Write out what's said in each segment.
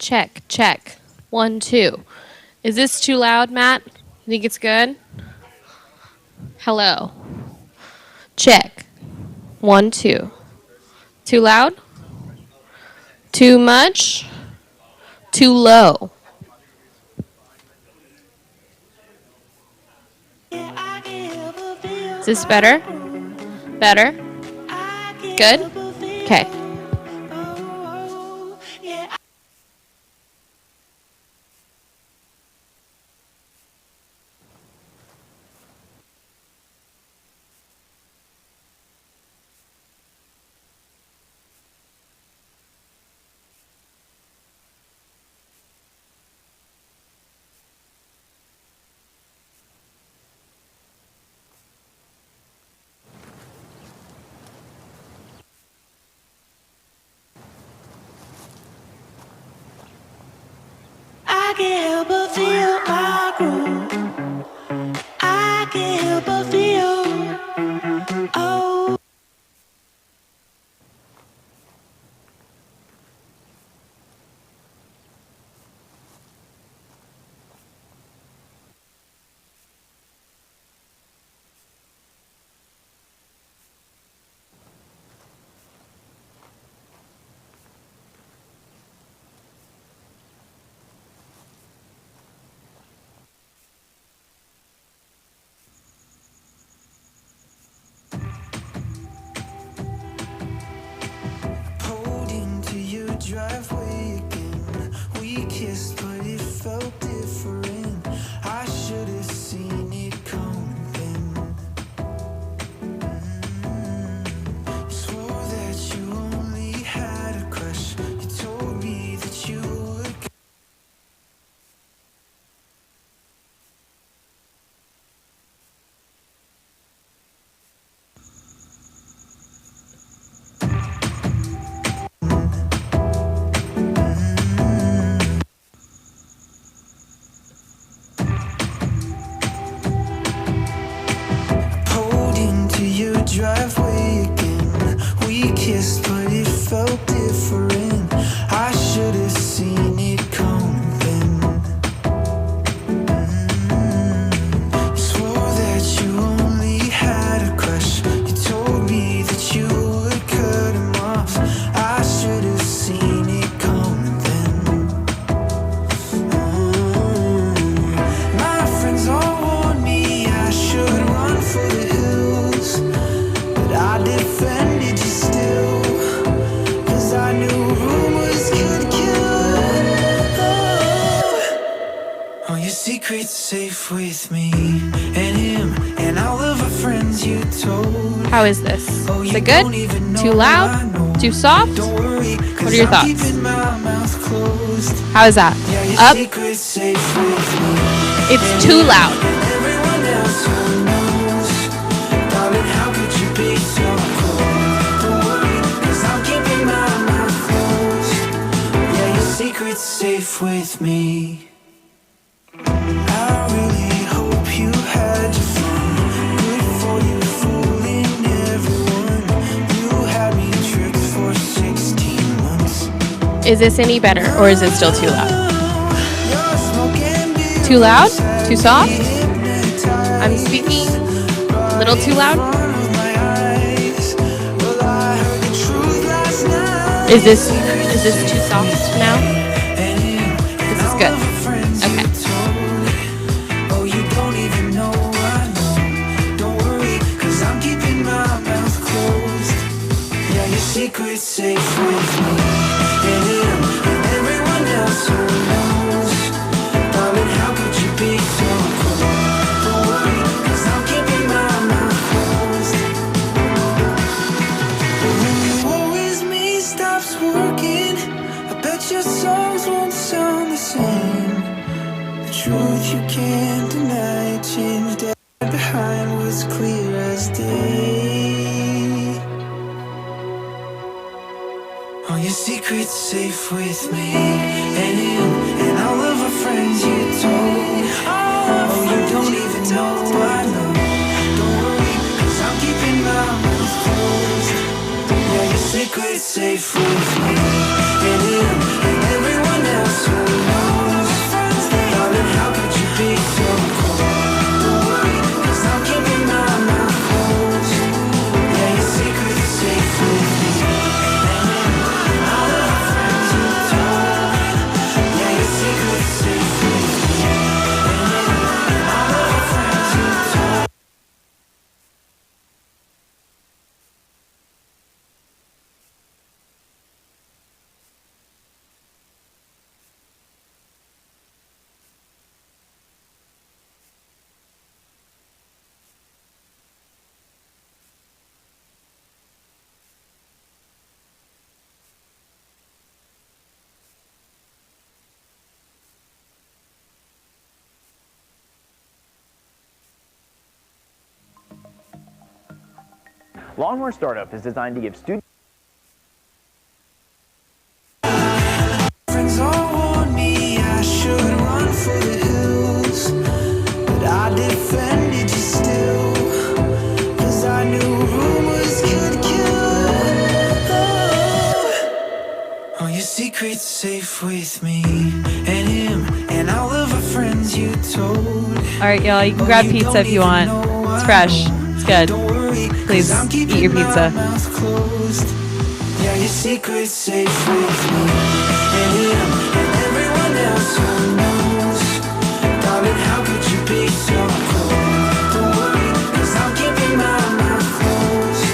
Check, check. 1, 2. Is this too loud, Matt? You think it's good? Hello. Check. 1, 2. Too loud? Too much? Too low? Is this better? Better? Good? Okay. I can't help but feel my groove. I can't help but feel. Oh. Driveway again. We kissed, but it felt different. I should have seen it coming then. You swore that you only had a crush. You told me that you would. Driveway again. We kissed, but it felt different. I should have seen it coming then. You swore that you only had a crush. You told me that you would cut him off. I should have seen it coming then. My friends all warned me I should run for the hills. I defended you still, 'cause I knew rumors could kill. Oh, your secret's safe with me and him and all of our friends you told. How is this? Is it good? Too loud? Too soft? What are your thoughts? How is that? Up? It's too loud. Secret's safe with me. I really hope you had your fun. Good for you, fooling everyone. You had me tricked for 16 months. Is this any better, or is it still too loud? Too loud? Too soft? I'm speaking a little too loud? Is this too soft now? This is good. Okay. Oh, you don't even know I know. Don't worry, 'cause I'm keeping my mouth closed. Yeah, your secret's safe with me and him and everyone else who knows. Darling, how could you be so cold? Don't worry, 'cause I'm keeping my mouth closed. But when your worries me stops working, I bet your songs won't sound the same. The truth you can't deny changed. Behind was clear as day. Oh, your secret's safe with me and him and all of our friends you told. Oh, you don't even know I know. Don't worry, 'cause I'm keeping my mouth closed. Yeah, your secret's safe with me and him and everyone else Longhorn Startup is designed to give students Friends all warn me I should run for the hills, but I defended you still, 'cause I knew rumors could kill. Oh, your secret's safe with me and him and all of our friends you told. All right, y'all, you can grab pizza if you want. It's fresh. It's good. Please eat your pizza. Yeah, your secret's safe with me and him and everyone else who knows. Darling, how could you be so cold? Don't worry, 'cause I'm keeping my mouth closed.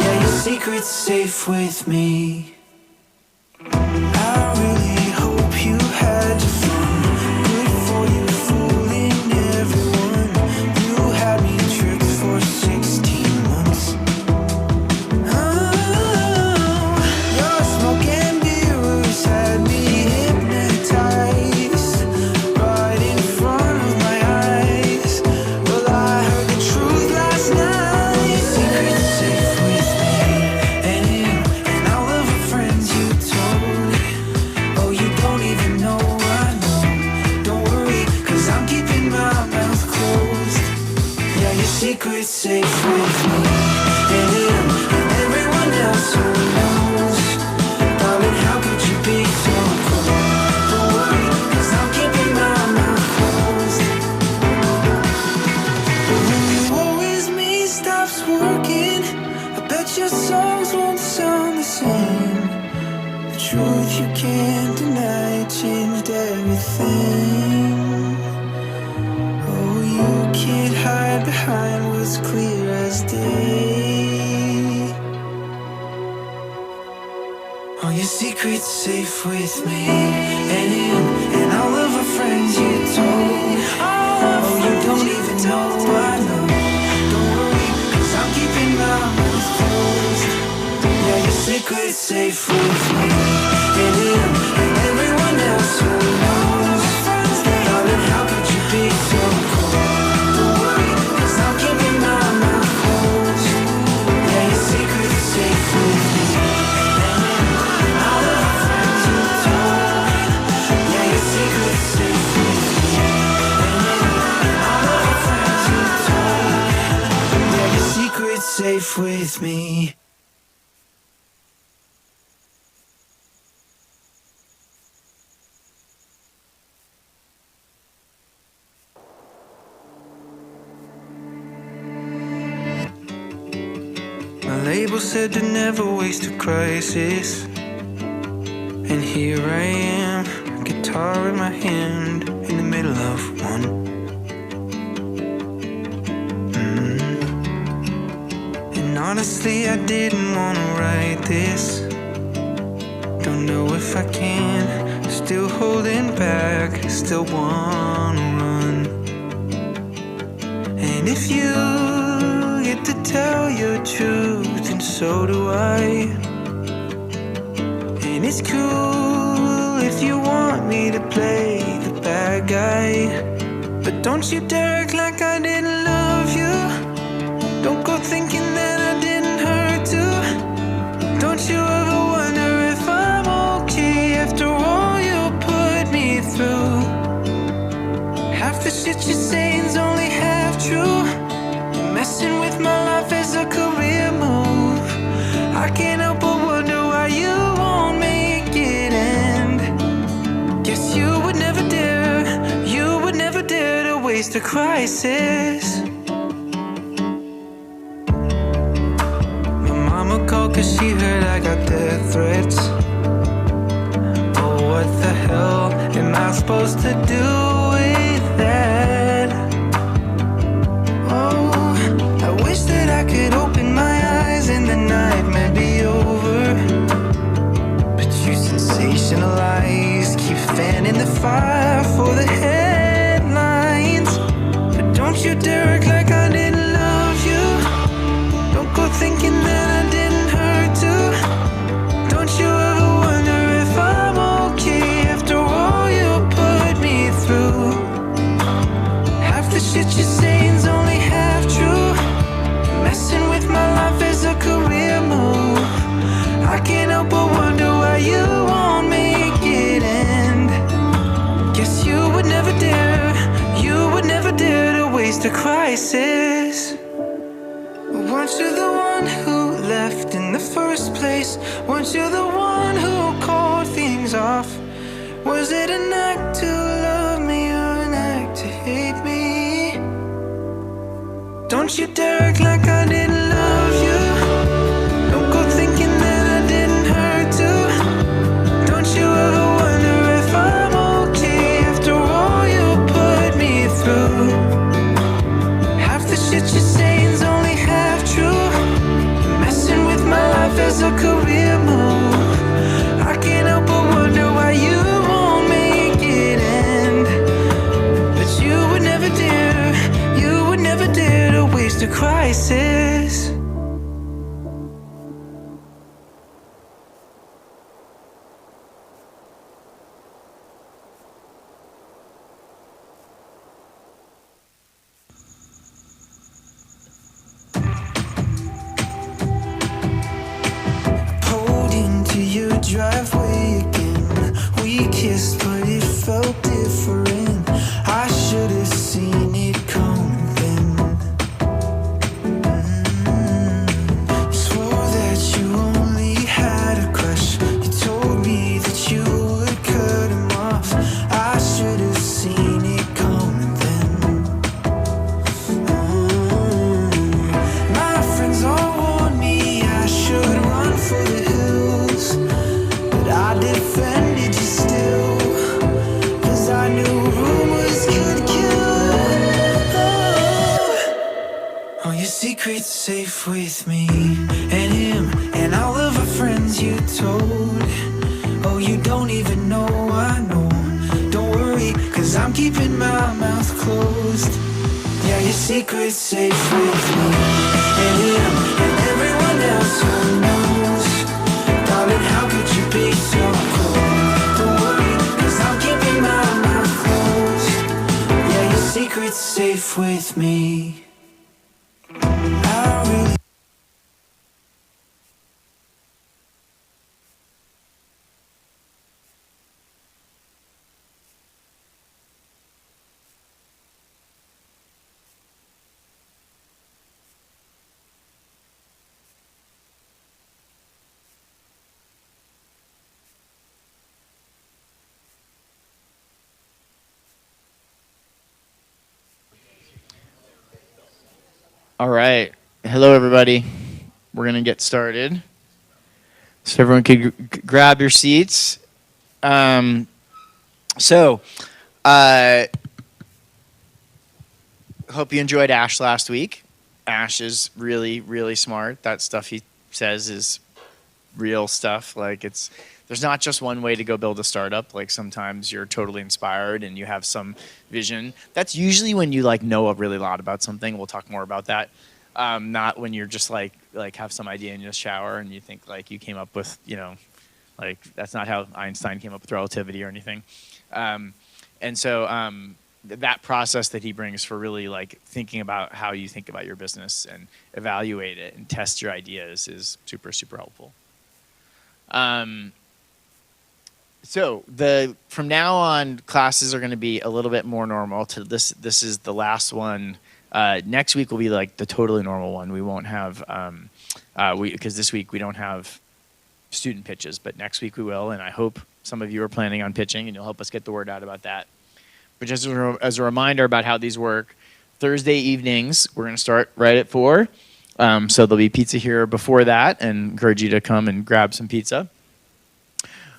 Yeah, your secret's safe with me. I really hope you had your fun. Good for you, fooling everyone. You had me tricked for 16 months. Oh, your smoke and mirrors had me hypnotized right in front of my eyes. Well, I heard the truth last night. Secret's safe with me and him and all of our friends you told. Oh, you don't even know I know. Don't worry, 'cause I'm keeping my mouth closed. Yeah, your secret's safe with me and him and everyone else who knows. Darling, how could you be so cold? Don't worry, 'cause I'm keeping my mouth closed. But when you always me stops working, I bet your songs won't sound the same. The truth you can't deny changed everything. Oh, you can't hide behind what's clear as day. Oh, your secret's safe with me and him and all of our friends you told. Oh, you don't even know I know. Don't worry, 'cause I'm keeping my mouth closed. Yeah, your secret's safe with me and him and everyone else who knows. Darling, how could you be so cold? Don't worry, 'cause I'm keeping my mouth closed. Yeah, your secret's safe with me and him and all of our friends you told. Yeah, your secret's safe with me and him and all of our friends you told. Yeah, your secret's safe with me. My label said to never waste a crisis, and here I am, guitar in my hand, in the middle of one. And honestly, I didn't want to write this. Don't know if I can, still holding back, still wanna run. And if you get to tell your truth, and so do I. And it's cool if you want me to play the bad guy, but don't you dare act like I didn't love you. Don't go thinking that I didn't hurt too. Don't you ever wonder if I'm okay after all you put me through. Half the shit you're saying's only half true. You're messing with my life as a career move. I can't help but wonder why you won't make it end. Guess you would never dare to waste a crisis. My mama called 'cause she heard I got death threats. Oh, what the hell am I supposed to do with that? Oh, I wish that I could open my eyes and the nightmare be over. But you sensationalize, keep fanning the fire for the headlines. But don't you dare act like I didn't love you. Don't go thinking that I didn't hurt too. Don't you ever wonder if I'm okay after all you put me through. Half the shit you're saying's only half true. Messing with my life as a crisis. Weren't you the one who left in the first place? Weren't you the one who called things off? Was it an act to love me or an act to hate me? Don't you dare act like I didn't love you. Don't go thinking that I didn't hurt too. Don't you ever wonder if I'm okay after all you put me through. Half the shit you say's only half true. Messing with my life as a career move. I can't help but wonder why you won't make it end. But you would never dare to waste a crisis. Pulled into your driveway again. We kissed, but it felt different. I should have seen it coming then. Swore that you only had a crush. You told me that you would cut him off. I should have seen it coming then. My friends all warned me I should run for the hills, but I defended you still, 'cause I knew rumors could kill. Oh, your secret's safe with me and him and all of our friends you told. Oh, you don't even know I know. Don't worry, 'cause I'm keeping my mouth closed. Yeah, your secret's safe with me and him and everyone else who knows. Darling, how could you be so cold? Don't worry, 'cause I'm keeping my mouth closed. Yeah, your secret's safe with me. I really All right. Hello, everybody. We're going to get started. So everyone could grab your seats. So, hope you enjoyed Ash last week. Ash is really, really smart. That stuff he says is real stuff. Like there's not just one way to go build a startup. Like sometimes you're totally inspired and you have some vision. That's usually when you like know a really lot about something. We'll talk more about that. Not when you're just like have some idea in your shower and you think like you came up with, like that's not how Einstein came up with relativity or anything. That process that he brings for really like thinking about how you think about your business and evaluate it and test your ideas is super, super helpful. So from now on, classes are going to be a little bit more normal. This is the last one. Next week will be like the totally normal one. We won't have because this week we don't have student pitches, but next week we will. And I hope some of you are planning on pitching, and you'll help us get the word out about that. But just as a reminder about how these work, Thursday evenings we're going to start right at 4. So there'll be pizza here before that, and encourage you to come and grab some pizza.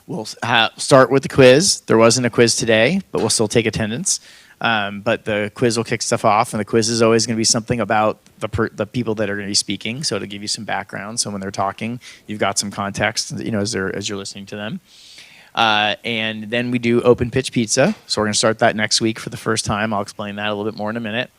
We'll start with the quiz. There wasn't a quiz today, but we'll still take attendance. But the quiz will kick stuff off, and the quiz is always going to be something about the people that are going to be speaking, so to give you some background. So when they're talking, you've got some context, as you're listening to them. And then we do open pitch pizza. So we're going to start that next week for the first time. I'll explain that a little bit more in a minute.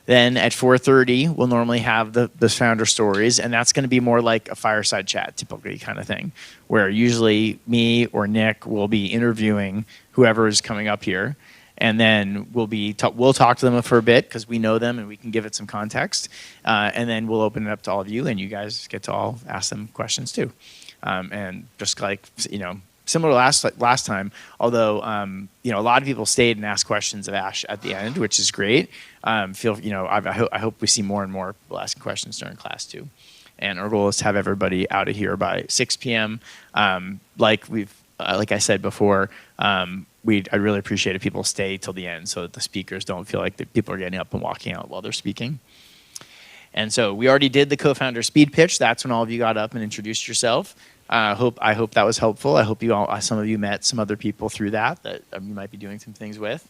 Then at 4:30, we'll normally have the founder stories, and that's going to be more like a fireside chat, typically kind of thing, where usually me or Nick will be interviewing whoever is coming up here, and then we'll talk to them for a bit because we know them and we can give it some context, and then we'll open it up to all of you, and you guys get to all ask them questions too, and just like similar to last time, although a lot of people stayed and asked questions of Ash at the end, which is great. I hope we see more and more people asking questions during class too. And our goal is to have everybody out of here by 6 p.m. Like I said before, I'd really appreciate if people stay till the end so that the speakers don't feel like people are getting up and walking out while they're speaking. And so we already did the co-founder speed pitch. That's when all of you got up and introduced yourself. I hope that was helpful. I hope some of you met some other people through that you might be doing some things with.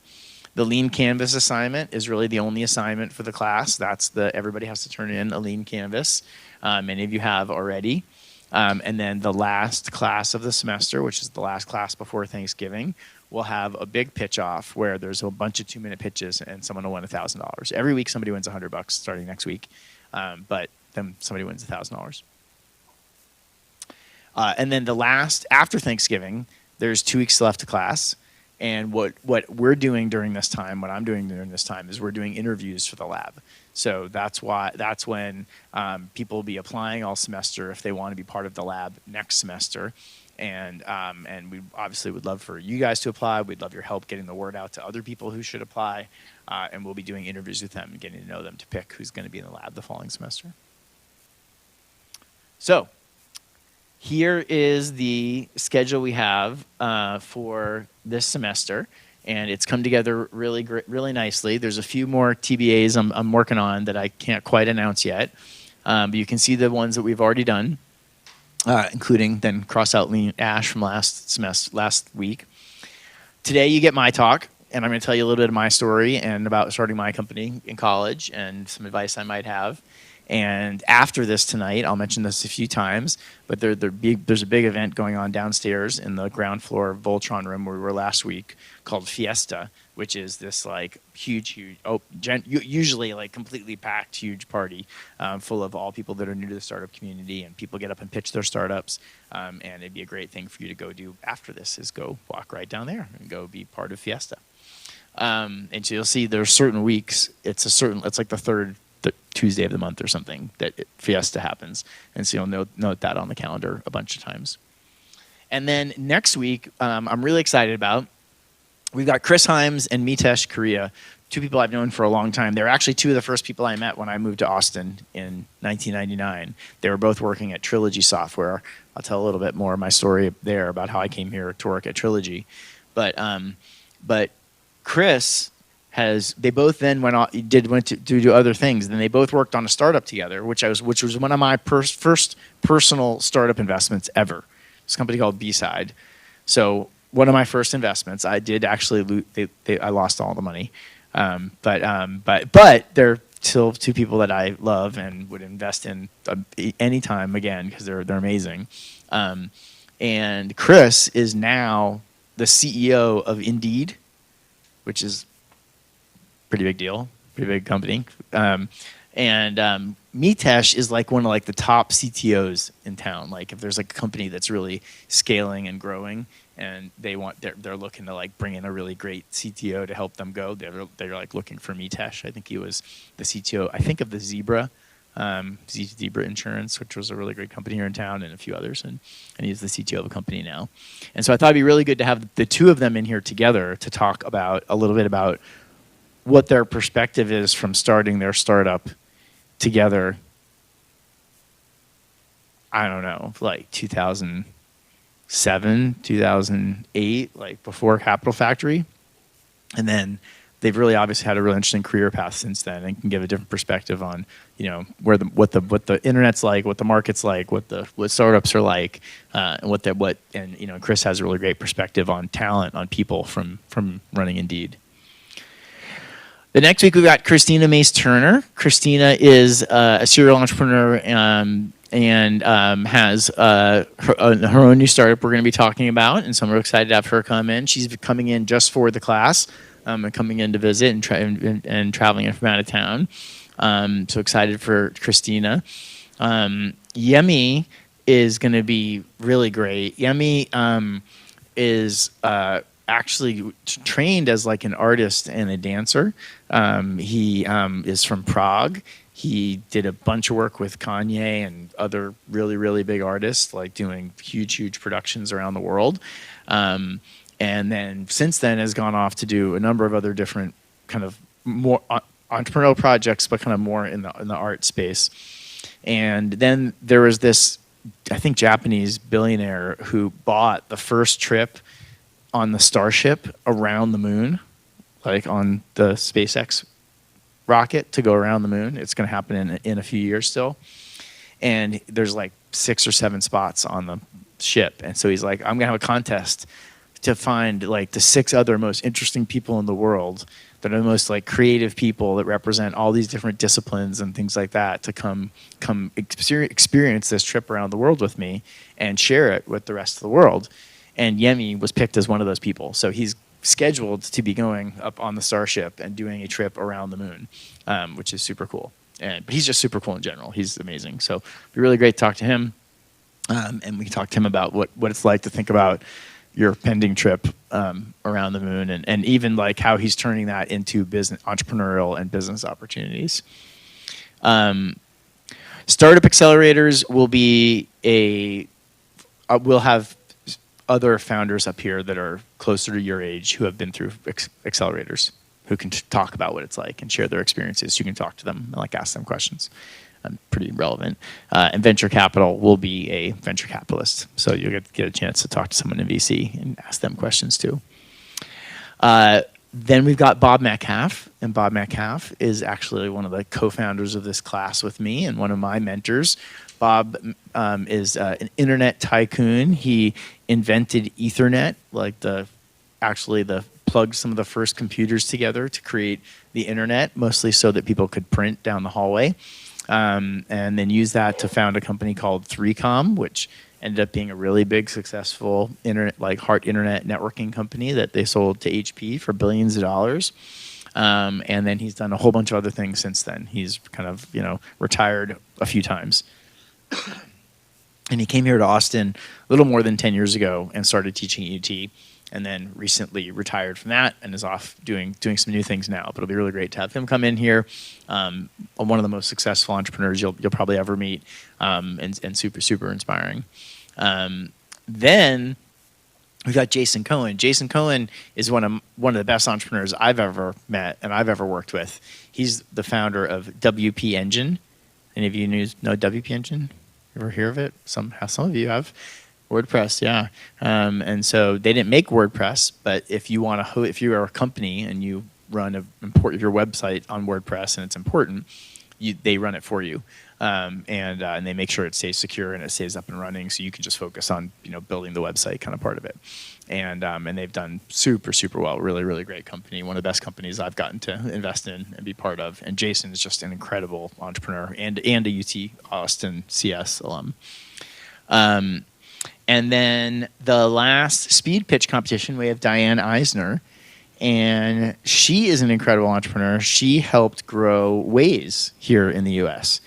The Lean Canvas assignment is really the only assignment for the class. Everybody has to turn in a Lean Canvas. Many of you have already. And then the last class of the semester, which is the last class before Thanksgiving, we'll have a big pitch off where there's a bunch of 2-minute pitches and someone will win $1,000. Every week somebody wins $100 starting next week. But then somebody wins $1,000. And then after Thanksgiving, there's 2 weeks left to class. And what we're doing during this time, what I'm doing during this time, is we're doing interviews for the lab. So that's when people will be applying all semester if they want to be part of the lab next semester. And we obviously would love for you guys to apply. We'd love your help getting the word out to other people who should apply. And we'll be doing interviews with them and getting to know them to pick who's going to be in the lab the following semester. So here is the schedule we have for this semester, and it's come together really nicely. There's a few more TBAs I'm working on that I can't quite announce yet, but you can see the ones that we've already done, including then cross out Ash from last week. Today you get my talk, and I'm going to tell you a little bit of my story and about starting my company in college and some advice I might have. And after this tonight, I'll mention this a few times, but there's a big event going on downstairs in the ground floor Voltron room where we were last week called Fiesta, which is this like huge, usually like completely packed, huge party full of all people that are new to the startup community, and people get up and pitch their startups. And it'd be a great thing for you to go do after this is go walk right down there and go be part of Fiesta. And so you'll see there's certain weeks, it's like the third Tuesday of the month or something that Fiesta happens. And so you'll note that on the calendar a bunch of times. And then next week, I'm really excited about, we've got Chris Himes and Mitesh Korea, 2 people I've known for a long time. They're actually 2 of the first people I met when I moved to Austin in 1999. They were both working at Trilogy Software. I'll tell a little bit more of my story there about how I came here to work at Trilogy. But Chris they both then went to do other things. And then they both worked on a startup together, which was one of my first personal startup investments ever. It's a company called B-Side. So one of my first investments, I did actually I lost all the money, but they're still 2 people that I love and would invest in anytime again because they're amazing. And Chris is now the CEO of Indeed, which is pretty big deal, pretty big company. And Mitesh is like one of the top CTOs in town. Like if there's like a company that's really scaling and growing and they're looking to bring in a really great CTO to help them go, they're like looking for Mitesh. I think he was the CTO, I think of the Zebra Insurance, which was a really great company here in town, and a few others. And he's the CTO of a company now. And so I thought it'd be really good to have the 2 of them in here together to talk about a little bit about what their perspective is from starting their startup together. I don't know, like 2007, 2008, like before Capital Factory. And then they've really obviously had a really interesting career path since then and can give a different perspective on, what the internet's like, what the market's like, what startups are like, and Chris has a really great perspective on talent, on people from running Indeed. The next week, we've got Christina Mace Turner. Christina is a serial entrepreneur and has her own new startup we're going to be talking about. And so I'm really excited to have her come in. She's coming in just for the class and coming in to visit and traveling in from out of town. So excited for Christina. Yemi is going to be really great. Yemi is actually trained as like an artist and a dancer. He is from Prague. He did a bunch of work with Kanye and other really, really big artists, like doing huge productions around the world. And then since then has gone off to do a number of other different kind of more entrepreneurial projects, but kind of more in the art space. And then there was this, I think, Japanese billionaire who bought the first trip on the Starship around the moon, like on the SpaceX rocket to go around the moon. It's going to happen in a few years still. And there's like 6 or 7 spots on the ship. And so he's like, I'm going to have a contest to find like the 6 other most interesting people in the world that are the most like creative people that represent all these different disciplines and things like that to come experience this trip around the world with me and share it with the rest of the world. And Yemi was picked as one of those people. So he's scheduled to be going up on the Starship and doing a trip around the moon, which is super cool. But he's just super cool in general. He's amazing. So it'd be really great to talk to him. And we can talk to him about what it's like to think about your pending trip around the moon, and even like how he's turning that into business, entrepreneurial and business opportunities. Startup accelerators will be we'll have other founders up here that are closer to your age who have been through accelerators, who can talk about what it's like and share their experiences. You can talk to them and like ask them questions. Pretty relevant. And venture capital will be a venture capitalist. So you'll get a chance to talk to someone in VC and ask them questions too. Then we've got Bob Metcalf. And Bob Metcalf is actually one of the co-founders of this class with me and one of my mentors. Bob is an internet tycoon. He invented Ethernet, like plugged some of the first computers together to create the internet, mostly so that people could print down the hallway. And then use that to found a company called 3Com, which ended up being a really big, successful internet, like heart internet networking company that they sold to HP for billions of dollars. And then he's done a whole bunch of other things since then. He's kind of, retired a few times. And he came here to Austin a little more than 10 years ago and started teaching at UT. And then recently retired from that and is off doing some new things now. But it'll be really great to have him come in here. One of the most successful entrepreneurs you'll probably ever meet, and super inspiring. Then we've got Jason Cohen. Jason Cohen is one of the best entrepreneurs I've ever met and I've ever worked with. He's the founder of WP Engine. Any of you know WP Engine? Ever hear of it? Some of you have. WordPress, yeah. And so they didn't make WordPress, but if you are a company and you import your website on WordPress and it's important, they run it for you, and they make sure it stays secure and it stays up and running, so you can just focus on building the website kind of part of it. And they've done super well. Really great company. One of the best companies I've gotten to invest in and be part of. And Jason is just an incredible entrepreneur and a UT Austin CS alum. And then the last speed pitch competition, we have Diane Eisner, and she is an incredible entrepreneur. She helped grow Waze here in the U.S.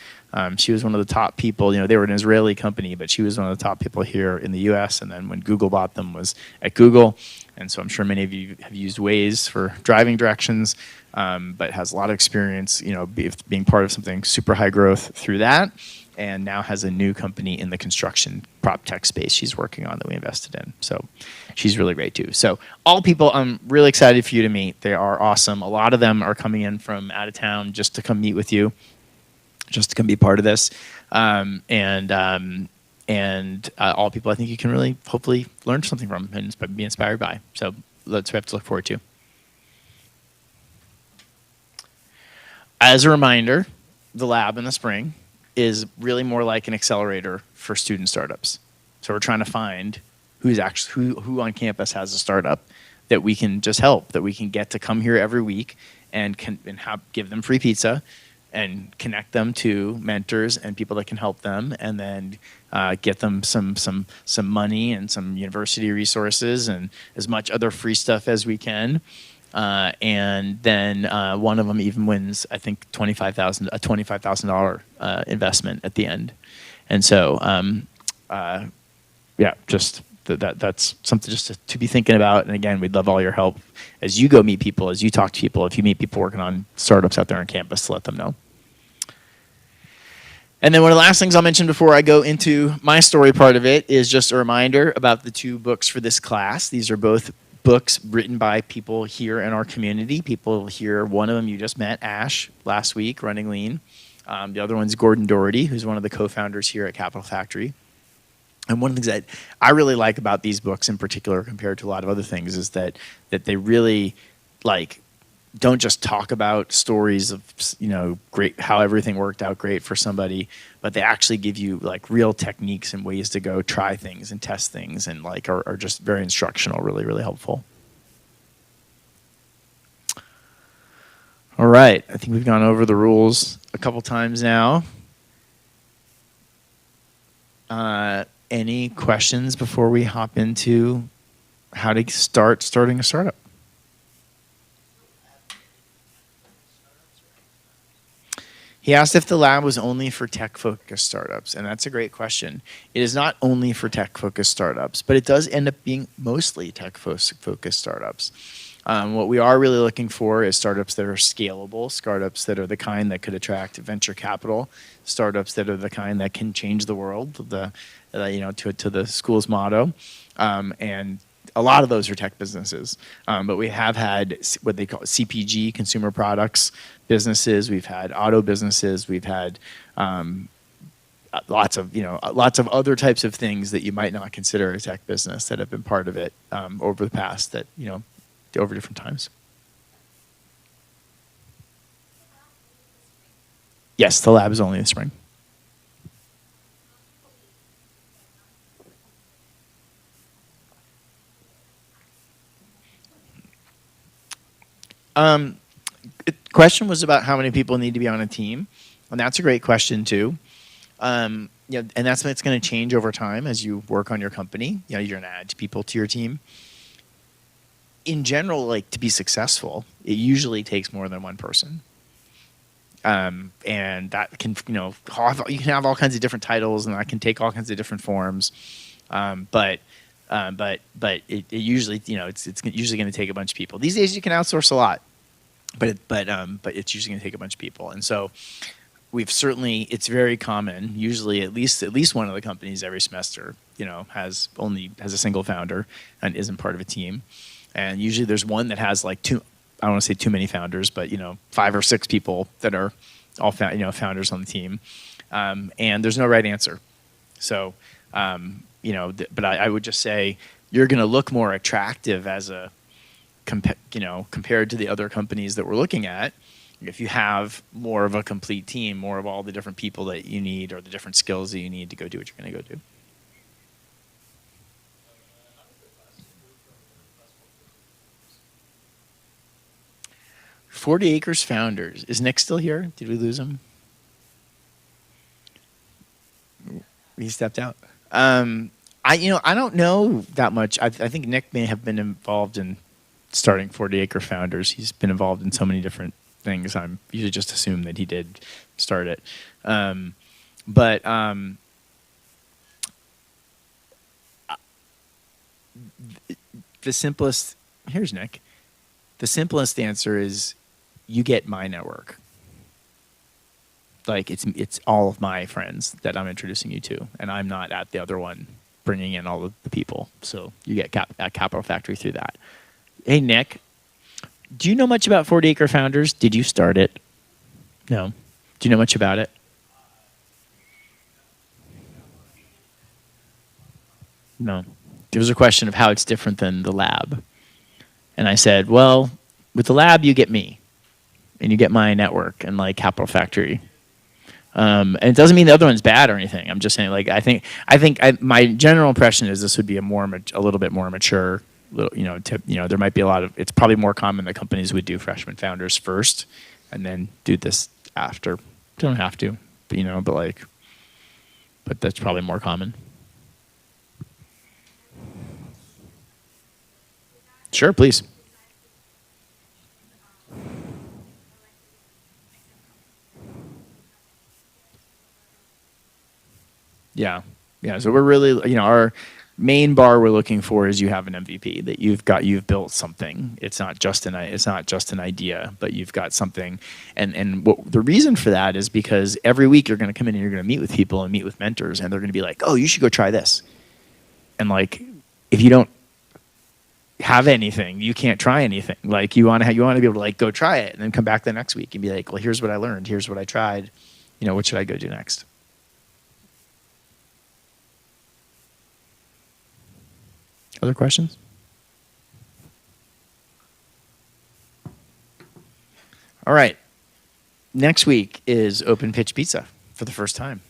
She was one of the top people. They were an Israeli company, but she was one of the top people here in the U.S. And then when Google bought them, was at Google. And so I'm sure many of you have used Waze for driving directions, but has a lot of experience, being part of something super high growth through that. And now has a new company in the construction prop tech space she's working on that we invested in. So she's really great too. So all people I'm really excited for you to meet. They are awesome. A lot of them are coming in from out of town just to come meet with you, just to come be part of this. And all people I think you can really hopefully learn something from and be inspired by. So that's what we have to look forward to. As a reminder, the lab in the spring is really more like an accelerator for student startups. So we're trying to find who on campus has a startup that we can just help, that we can get to come here every week and give them free pizza and connect them to mentors and people that can help them, and then get them some money and some university resources and as much other free stuff as we can. And then one of them even wins, I think, a $25,000 investment at the end. And so, just that's something just to be thinking about. And again, we'd love all your help as you go meet people, as you talk to people. If you meet people working on startups out there on campus, to let them know. And then one of the last things I'll mention before I go into my story part of it is just a reminder about the 2 books for this class. These are both books written by people here in our community. People here, one of them you just met, Ash, last week, Running Lean. The other one's Gordon Doherty, who's one of the co-founders here at Capital Factory. And one of the things that I really like about these books in particular compared to a lot of other things is that they really like don't just talk about stories of, great, how everything worked out great for somebody, but they actually give you like real techniques and ways to go try things and test things, and like are just very instructional, really, really helpful. All right, I think we've gone over the rules a couple times now. Any questions before we hop into how to starting a startup? He asked if the lab was only for tech-focused startups, and that's a great question. It is not only for tech-focused startups, but it does end up being mostly tech-focused startups. What we are really looking for is startups that are scalable, startups that are the kind that could attract venture capital, startups that are the kind that can change the world, to the school's motto, and a lot of those are tech businesses. But we have had what they call CPG, consumer products businesses. We've had auto businesses. We've had lots of other types of things that you might not consider a tech business that have been part of it over the past over different times. Yes, the lab is only in the spring. The question was about how many people need to be on a team, and that's a great question too. And that's going to change over time as you work on your company. You're going to add people to your team. In general, like to be successful, it usually takes more than one person. And that can, you can have all kinds of different titles, and that can take all kinds of different forms. But it usually, it's usually going to take a bunch of people. These days, you can outsource a lot, but it's usually going to take a bunch of people. And so, it's very common. Usually, at least one of the companies every semester, has a single founder and isn't part of a team. And usually, there's one that has like two. I don't want to say too many founders, but 5 or 6 people that are all founders on the team. And there's no right answer. So. But I would just say you're going to look more attractive as compared to the other companies that we're looking at if you have more of a complete team, more of all the different people that you need or the different skills that you need to go do what you're going to go do. Forty Acres founders. Is Nick still here? Did we lose him? He stepped out. I don't know that much. I think Nick may have been involved in starting 40 Acre Founders. He's been involved in so many different things. I'm usually just assume that he did start it. But the simplest, here's Nick. The simplest answer is you get my network. Like it's all of my friends that I'm introducing you to, and I'm not at the other one bringing in all of the people. So you get at Capital Factory through that. Hey, Nick, do you know much about 40 Acre Founders? Did you start it? No. Do you know much about it? No. There was a question of how it's different than the lab. And I said, well, with the lab, you get me. And you get my network and like Capital Factory. And it doesn't mean the other one's bad or anything. I'm just saying, like, I think my general impression is this would be a little bit more mature. There might be it's probably more common that companies would do freshman founders first, and then do this after. Don't have to, but that's probably more common. Sure, please. Yeah. So we're really, main bar we're looking for is you have an MVP, that you've built something. It's not just an idea, but you've got something. And the reason for that is because every week you're going to come in and you're going to meet with people and meet with mentors, and they're going to be like, oh, you should go try this. And like, if you don't have anything, you can't try anything. Like, you want to be able to like go try it and then come back the next week and be like, well, here's what I learned, here's what I tried, what should I go do next? Other questions? All right. Next week is Open Pitch Pizza for the first time.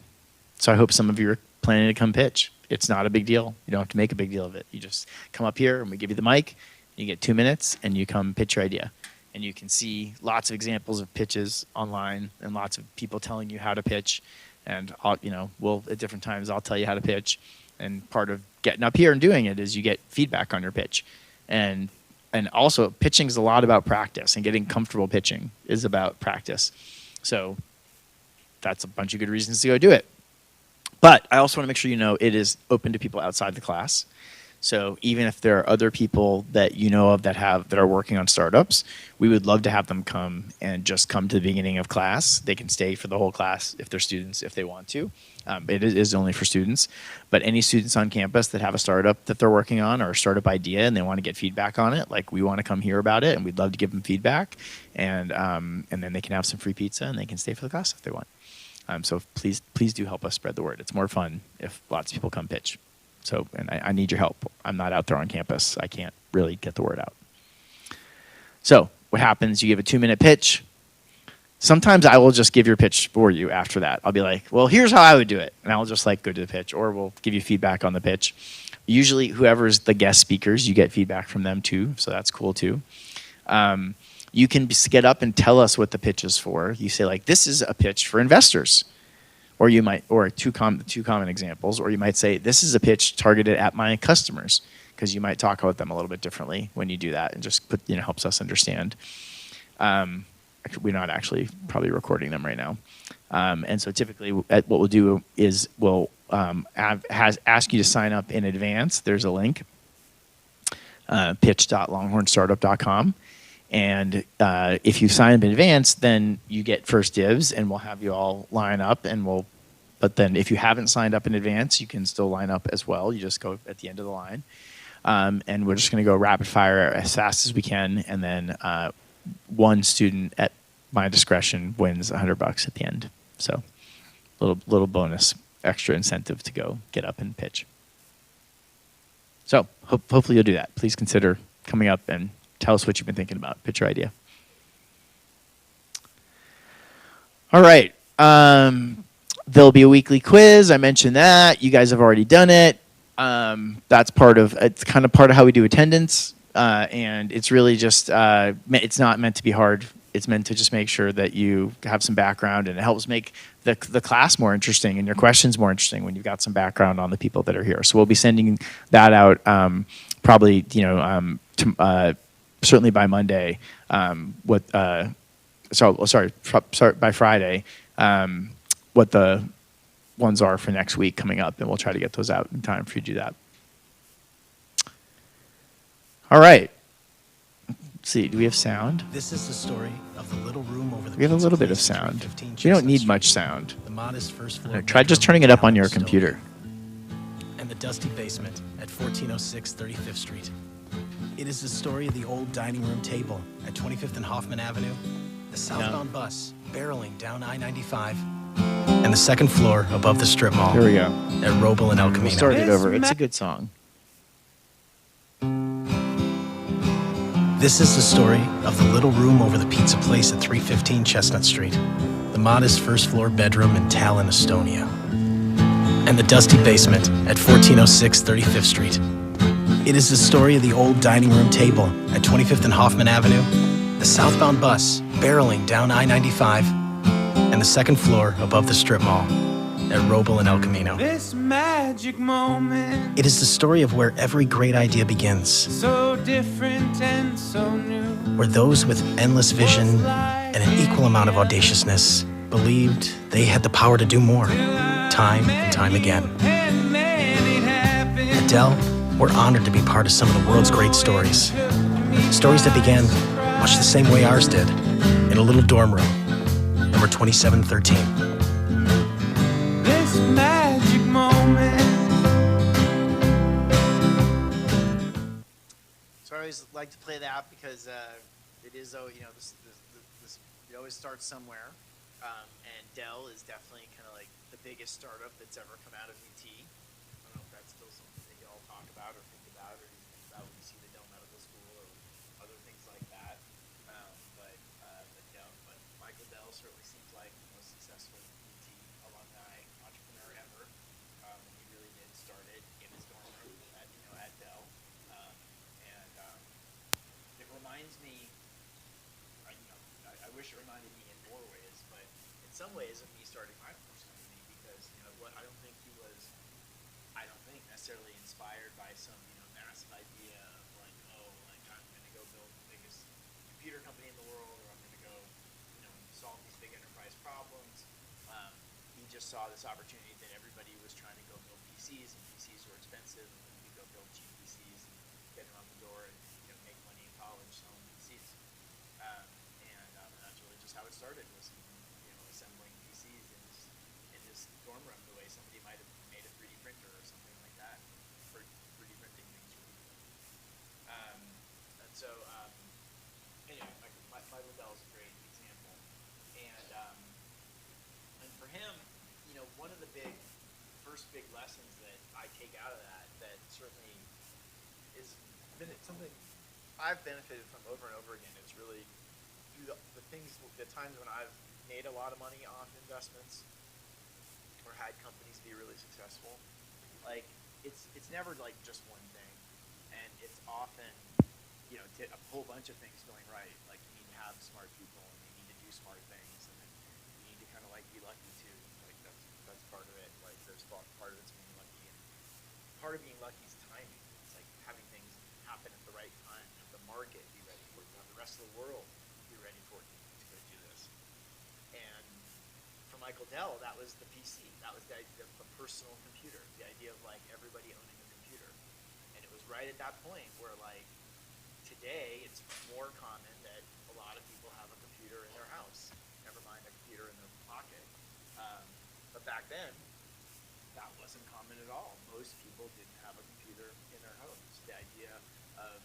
So I hope some of you are planning to come pitch. It's not a big deal. You don't have to make a big deal of it. You just come up here and we give you the mic. You get 2 minutes and you come pitch your idea. And you can see lots of examples of pitches online and lots of people telling you how to pitch. And we'll at different times I'll tell you how to pitch. And part of getting up here and doing it is you get feedback on your pitch. And also pitching is a lot about practice, and getting comfortable pitching is about practice. So that's a bunch of good reasons to go do it. But I also want to make sure it is open to people outside the class. So even if there are other people that you know of that are working on startups, we would love to have them come and just come to the beginning of class. They can stay for the whole class if they're students, if they want to. It is only for students. But any students on campus that have a startup that they're working on or a startup idea and they want to get feedback on it, like, we want to come hear about it and we'd love to give them feedback. And then they can have some free pizza and they can stay for the class if they want. So please do help us spread the word. It's more fun if lots of people come pitch. So, and I need your help. I'm not out there on campus. I can't really get the word out. So what happens, you give a 2-minute pitch. Sometimes I will just give your pitch for you after that. I'll be like, well, here's how I would do it. And I'll just like go to the pitch, or we'll give you feedback on the pitch. Usually whoever's the guest speakers, you get feedback from them too. So that's cool too. You can get up and tell us what the pitch is for. You say like, this is a pitch for investors. Or you might, or two common examples, or you might say, this is a pitch targeted at my customers, because you might talk about them a little bit differently when you do that, and just helps us understand. We're not actually probably recording them right now. And so typically what we'll do is we'll ask you to sign up in advance. There's a link, pitch.longhornstartup.com. And if you sign up in advance, then you get first dibs, and we'll have you all line up. But then if you haven't signed up in advance, you can still line up as well. You just go at the end of the line. And we're just going to go rapid fire as fast as we can. And then one student at my discretion wins $100 at the end. So little bonus, extra incentive to go get up and pitch. So hopefully you'll do that. Please consider coming up and tell us what you've been thinking about. Pitch your idea. All right. There'll be a weekly quiz. I mentioned that. You guys have already done it. It's kind of part of how we do attendance. And it's really just, it's not meant to be hard. It's meant to just make sure that you have some background, and it helps make the class more interesting and your questions more interesting when you've got some background on the people that are here. So we'll be sending that out probably, certainly by Monday, by Friday, what the ones are for next week coming up, and we'll try to get those out in time for you to do that. All right. Let's see, do we have sound? This is the story of the little room over the We have a little bit of sound. We don't need much sound. The modest first floor. Try just turning it up on your computer. And the dusty basement at 1406 35th Street. It is the story of the old dining room table at 25th and Hoffman Avenue, the southbound bus barreling down I-95, and the second floor above the strip mall. Here we go. At Roble and El Camino. We'll start it over. It's a good song. This is the story of the little room over the pizza place at 315 Chestnut Street, the modest first floor bedroom in Tallinn, Estonia, and the dusty basement at 1406 35th Street. It is the story of the old dining room table at 25th and Hoffman Avenue, the southbound bus barreling down I-95, and the second floor above the strip mall at Roble and El Camino. This magic moment, It is the story of where every great idea begins, so different and so new. where those with endless vision and an equal amount of audaciousness believed they had the power to do more, time and time again. And then it happened. At Dell, we're honored to be part of some of the world's great stories. Stories that began much the same way ours did, in a little dorm room, number 2713. This magic moment. So I always like to play that because it is, this it always starts somewhere. And Dell is definitely kind of like the biggest startup that's ever come out of UT. I don't know if that's still something that you all talk about or think about, or you think about when you see the Dell Medical School or other things like that. But Michael Dell certainly seems like the most successful UT alumni entrepreneur ever. He really did start it in his dorm room at Dell. It reminds me, I wish it reminded me in more ways, but in some ways of me starting my first company, because I don't think he was, necessarily inspired by some massive idea of like, I'm going to go build the biggest computer company in the world, or I'm going to go solve these big enterprise problems. He just saw this opportunity that everybody was trying to go build PCs, and PCs were expensive, and you go build cheap PCs and get them out the door and make money in college selling PCs. And that's really just how it started, was assembling PCs in his dorm room, the way somebody might have made a 3D printer or something like that, for 3D printing things for people. Anyway, Michael Dell is a great example. And for him, one of the first big lessons that I take out of that certainly is been something I've benefited from over and over again. It's really through the times when I've made a lot of money off investments or had companies be really successful. Like it's never like just one thing, and it's often a whole bunch of things going right. Like you need to have smart people, and you need to do smart things, and then you need to kind of like be lucky too. Like that's part of it. Like there's part of it's being lucky, and part of being lucky is timing. It's like having things happen at the right time, have the market be ready for it, have the rest of the world be ready for it to go do this. And for Michael Dell, that was the PC. That was the idea of the personal computer, the idea of like everybody owning a computer. And it was right at that point where like today it's more common that a lot of people have a computer in their house, never mind a computer in their pocket. But back then, that wasn't common at all. Most people didn't have a computer in their homes. The idea of,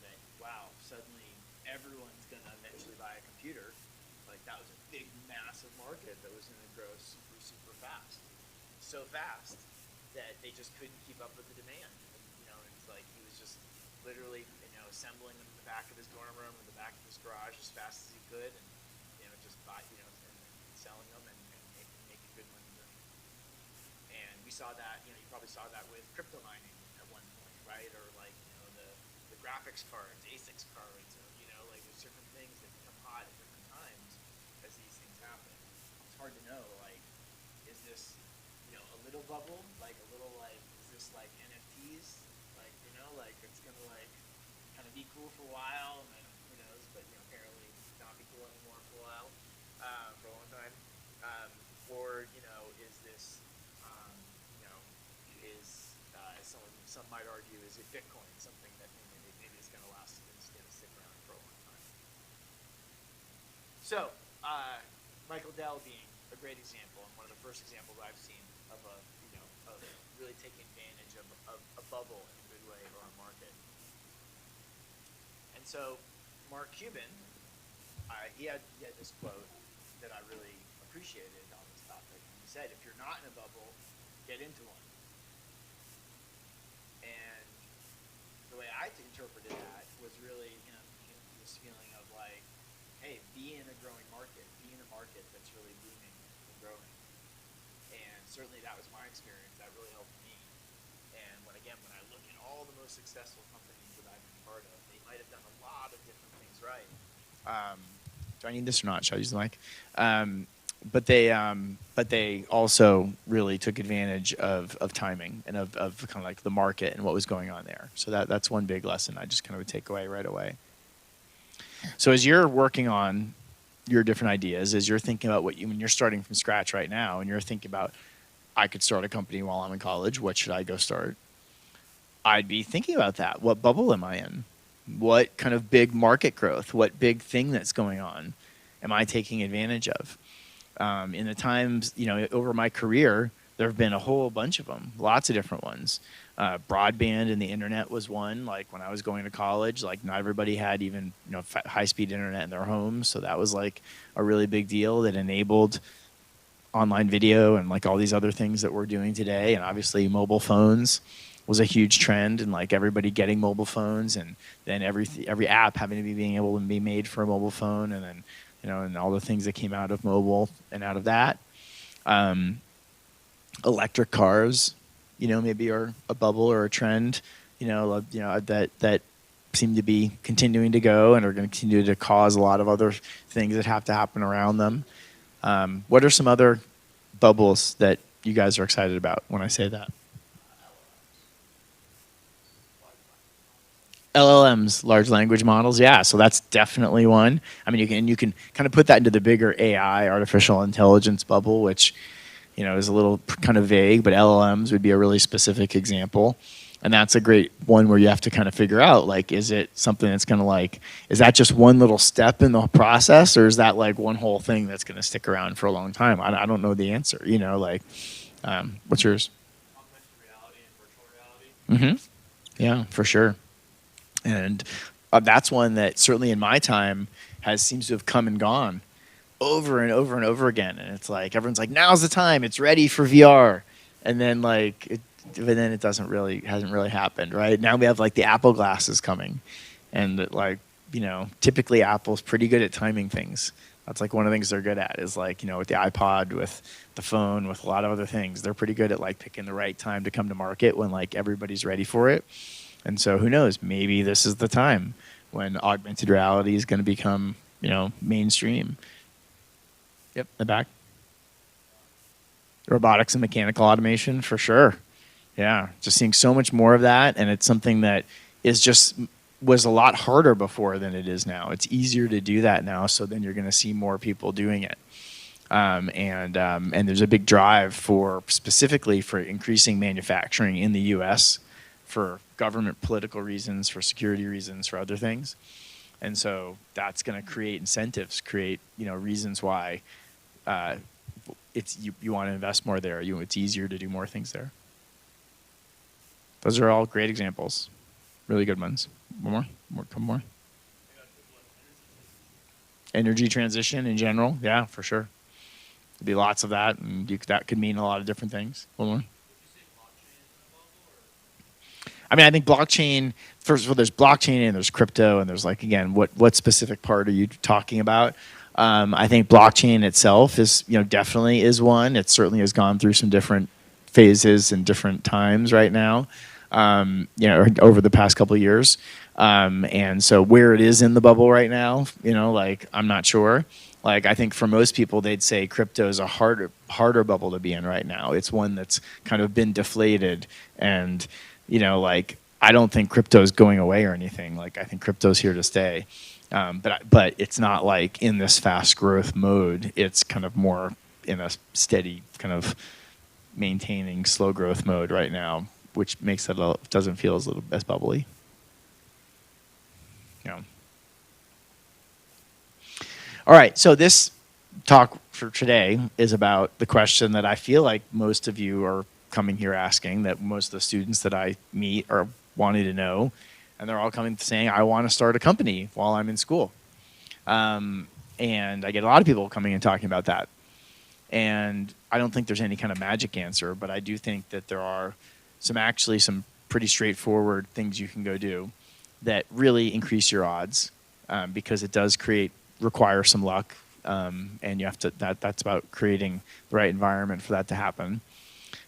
that, wow, suddenly everyone's going to eventually buy a computer, like that was a big, massive market that was going to grow super, super fast. So fast that they just couldn't keep up with the demand. And, it's like he was just literally, assembling them in the back of his dorm room, in the back of his garage as fast as he could, and, just buy, and selling them and making good money doing it. And we saw that, you probably saw that with crypto mining at one point, right? Or like, the graphics cards, ASICs cards, or, like there's different things that become hot at different times as these things happen. It's hard to know, like, is this, a little bubble, like a little, like, is this like NFTs? Like, like it's gonna like kind of be cool for a while, and then who knows, but, apparently not be cool anymore for a while, for a long time. Or, is this, as some might argue, is it Bitcoin, something that maybe is going to last, is going to stick around for a long time. So, Michael Dell being a great example, and one of the first examples I've seen of of really taking advantage of a bubble in a good way, or a market. And so, Mark Cuban, he had this quote that I really appreciated on this topic. He said, "If you're not in a bubble, get into one." And the way I interpreted that was really, this feeling of like, hey, be in a growing market, be in a market that's really booming and growing. And certainly that was my experience. That really helped me. And when I look at all the most successful companies that I've been part of, they might have done a lot of different things right. Do I need this or not? Should I use the mic? But they also really took advantage of timing and of kind of like the market and what was going on there. So that's one big lesson I just kind of would take away right away. So as you're working on your different ideas, as you're thinking about when you're starting from scratch right now, and you're thinking about, I could start a company while I'm in college, what should I go start? I'd be thinking about that. What bubble am I in? What kind of big market growth? What big thing that's going on am I taking advantage of? In the times, over my career, there have been a whole bunch of them, lots of different ones. Broadband and the internet was one. Like when I was going to college, like not everybody had even high-speed internet in their homes, so that was like a really big deal that enabled online video and like all these other things that we're doing today. And obviously, mobile phones was a huge trend, and like everybody getting mobile phones, and then every app having to being able to be made for a mobile phone, and then and all the things that came out of mobile and out of that. Electric cars, maybe are a bubble or a trend, that seem to be continuing to go and are going to continue to cause a lot of other things that have to happen around them. What are some other bubbles that you guys are excited about when I say that? LLMs, large language models, yeah. So that's definitely one. I mean, you can kind of put that into the bigger AI, artificial intelligence bubble, which is a little kind of vague, but LLMs would be a really specific example. And that's a great one where you have to kind of figure out, like, is it something that's going to like, is that just one little step in the process, or is that like one whole thing that's going to stick around for a long time? I don't know the answer, what's yours? Augmented reality and virtual reality. Mm-hmm. Yeah, for sure. And that's one that certainly in my time seems to have come and gone over and over and over again. And it's like everyone's like, now's the time, it's ready for VR, and then it hasn't really happened. Right now we have like the Apple glasses coming, and typically Apple's pretty good at timing things. That's like one of the things they're good at is with the iPod, with the phone, with a lot of other things. They're pretty good at like picking the right time to come to market when like everybody's ready for it. And so who knows? Maybe this is the time when augmented reality is going to become, mainstream. Yep, in the back. Robotics and mechanical automation, for sure. Yeah, just seeing so much more of that, and it's something that was a lot harder before than it is now. It's easier to do that now, so then you're going to see more people doing it. And there's a big drive specifically for increasing manufacturing in the U.S. for government political reasons, for security reasons, for other things. And so that's going to create incentives, reasons why you want to invest more there. It's easier to do more things there. Those are all great examples, really good ones. One more, couple more. Energy transition in general, yeah, for sure. There'd be lots of that, and that could mean a lot of different things. One more. I mean, I think blockchain, first of all, there's blockchain and there's crypto, and there's again, what specific part are you talking about? I think blockchain itself is, definitely is one. It certainly has gone through some different phases and different times right now, over the past couple of years. And so where it is in the bubble right now, I'm not sure. I think for most people, they'd say crypto is a harder bubble to be in right now. It's one that's kind of been deflated, and I don't think crypto is going away or anything. I think crypto's here to stay. But it's not in this fast growth mode. It's kind of more in a steady kind of maintaining slow growth mode right now, which makes it doesn't feel as bubbly. All right, so this talk for today is about the question that I feel like most of you are coming here asking, that most of the students that I meet are wanting to know, and they're all coming saying, I want to start a company while I'm in school. And I get a lot of people coming and talking about that. And I don't think there's any kind of magic answer, but I do think that there are some pretty straightforward things you can go do that really increase your odds, because it does require some luck, and you have to. That's about creating the right environment for that to happen.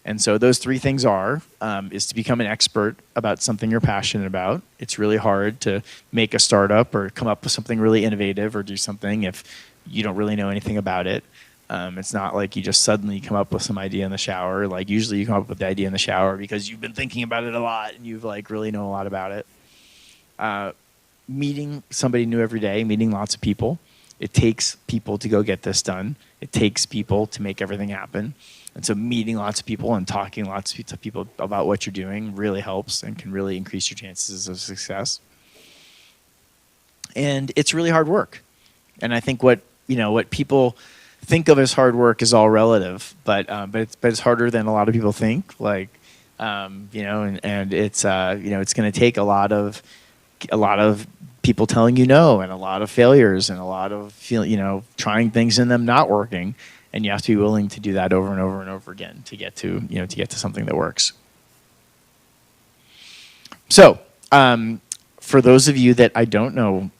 And so those three things is to become an expert about something you're passionate about. It's really hard to make a startup or come up with something really innovative or do something if you don't really know anything about it. It's not like you just suddenly come up with some idea in the shower. Usually you come up with the idea in the shower because you've been thinking about it a lot and you've really know a lot about it. Meeting somebody new every day, meeting lots of people. It takes people to go get this done. It takes people to make everything happen. And so meeting lots of people and talking lots of people about what you're doing really helps and can really increase your chances of success. And it's really hard work. And I think what people think of as hard work is all relative, but it's harder than a lot of people think. Like, and it's it's going to take a lot of people telling you no, and a lot of failures, and a lot of trying things and them not working, and you have to be willing to do that over and over and over again to get to something that works. So, for those of you that I don't know,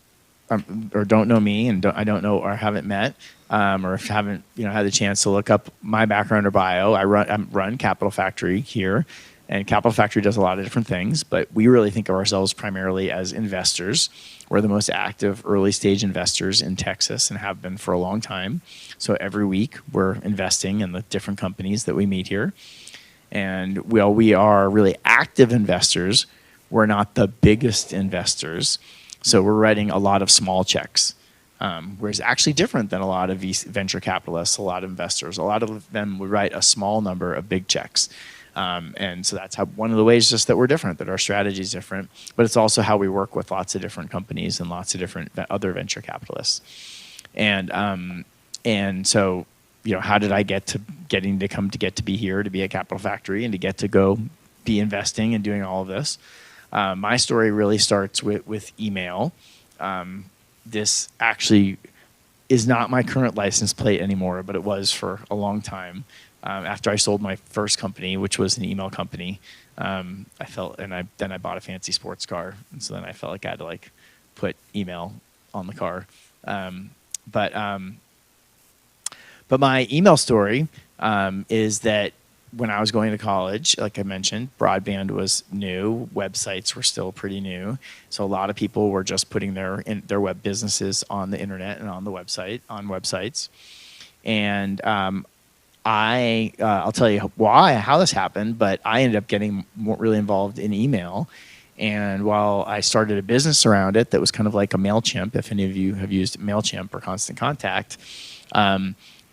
or don't know me, and I don't know or haven't met, or if haven't had the chance to look up my background or bio, I run Capital Factory here, and Capital Factory does a lot of different things, but we really think of ourselves primarily as investors. We're the most active early stage investors in Texas and have been for a long time. So every week we're investing in the different companies that we meet here, and while we are really active investors, we're not the biggest investors. So we're writing a lot of small checks, whereas actually different than a lot of venture capitalists, a lot of investors. A lot of them would write a small number of big checks. And so that's one of the ways just that we're different, that our strategy is different. But it's also how we work with lots of different companies and lots of different other venture capitalists. And so, how did I get to be here, to be at Capital Factory, and to get to go be investing and doing all of this? My story really starts with email. This actually is not my current license plate anymore, but it was for a long time. After I sold my first company, which was an email company, then I bought a fancy sports car, and so then I felt like I had to put email on the car. But my email story is that when I was going to college, like I mentioned, broadband was new. Websites were still pretty new. So a lot of people were just putting their web businesses on the internet and on websites. And I'll tell you how this happened, but I ended up getting really involved in email. And while I started a business around it that was kind of like a MailChimp, if any of you have used MailChimp or Constant Contact,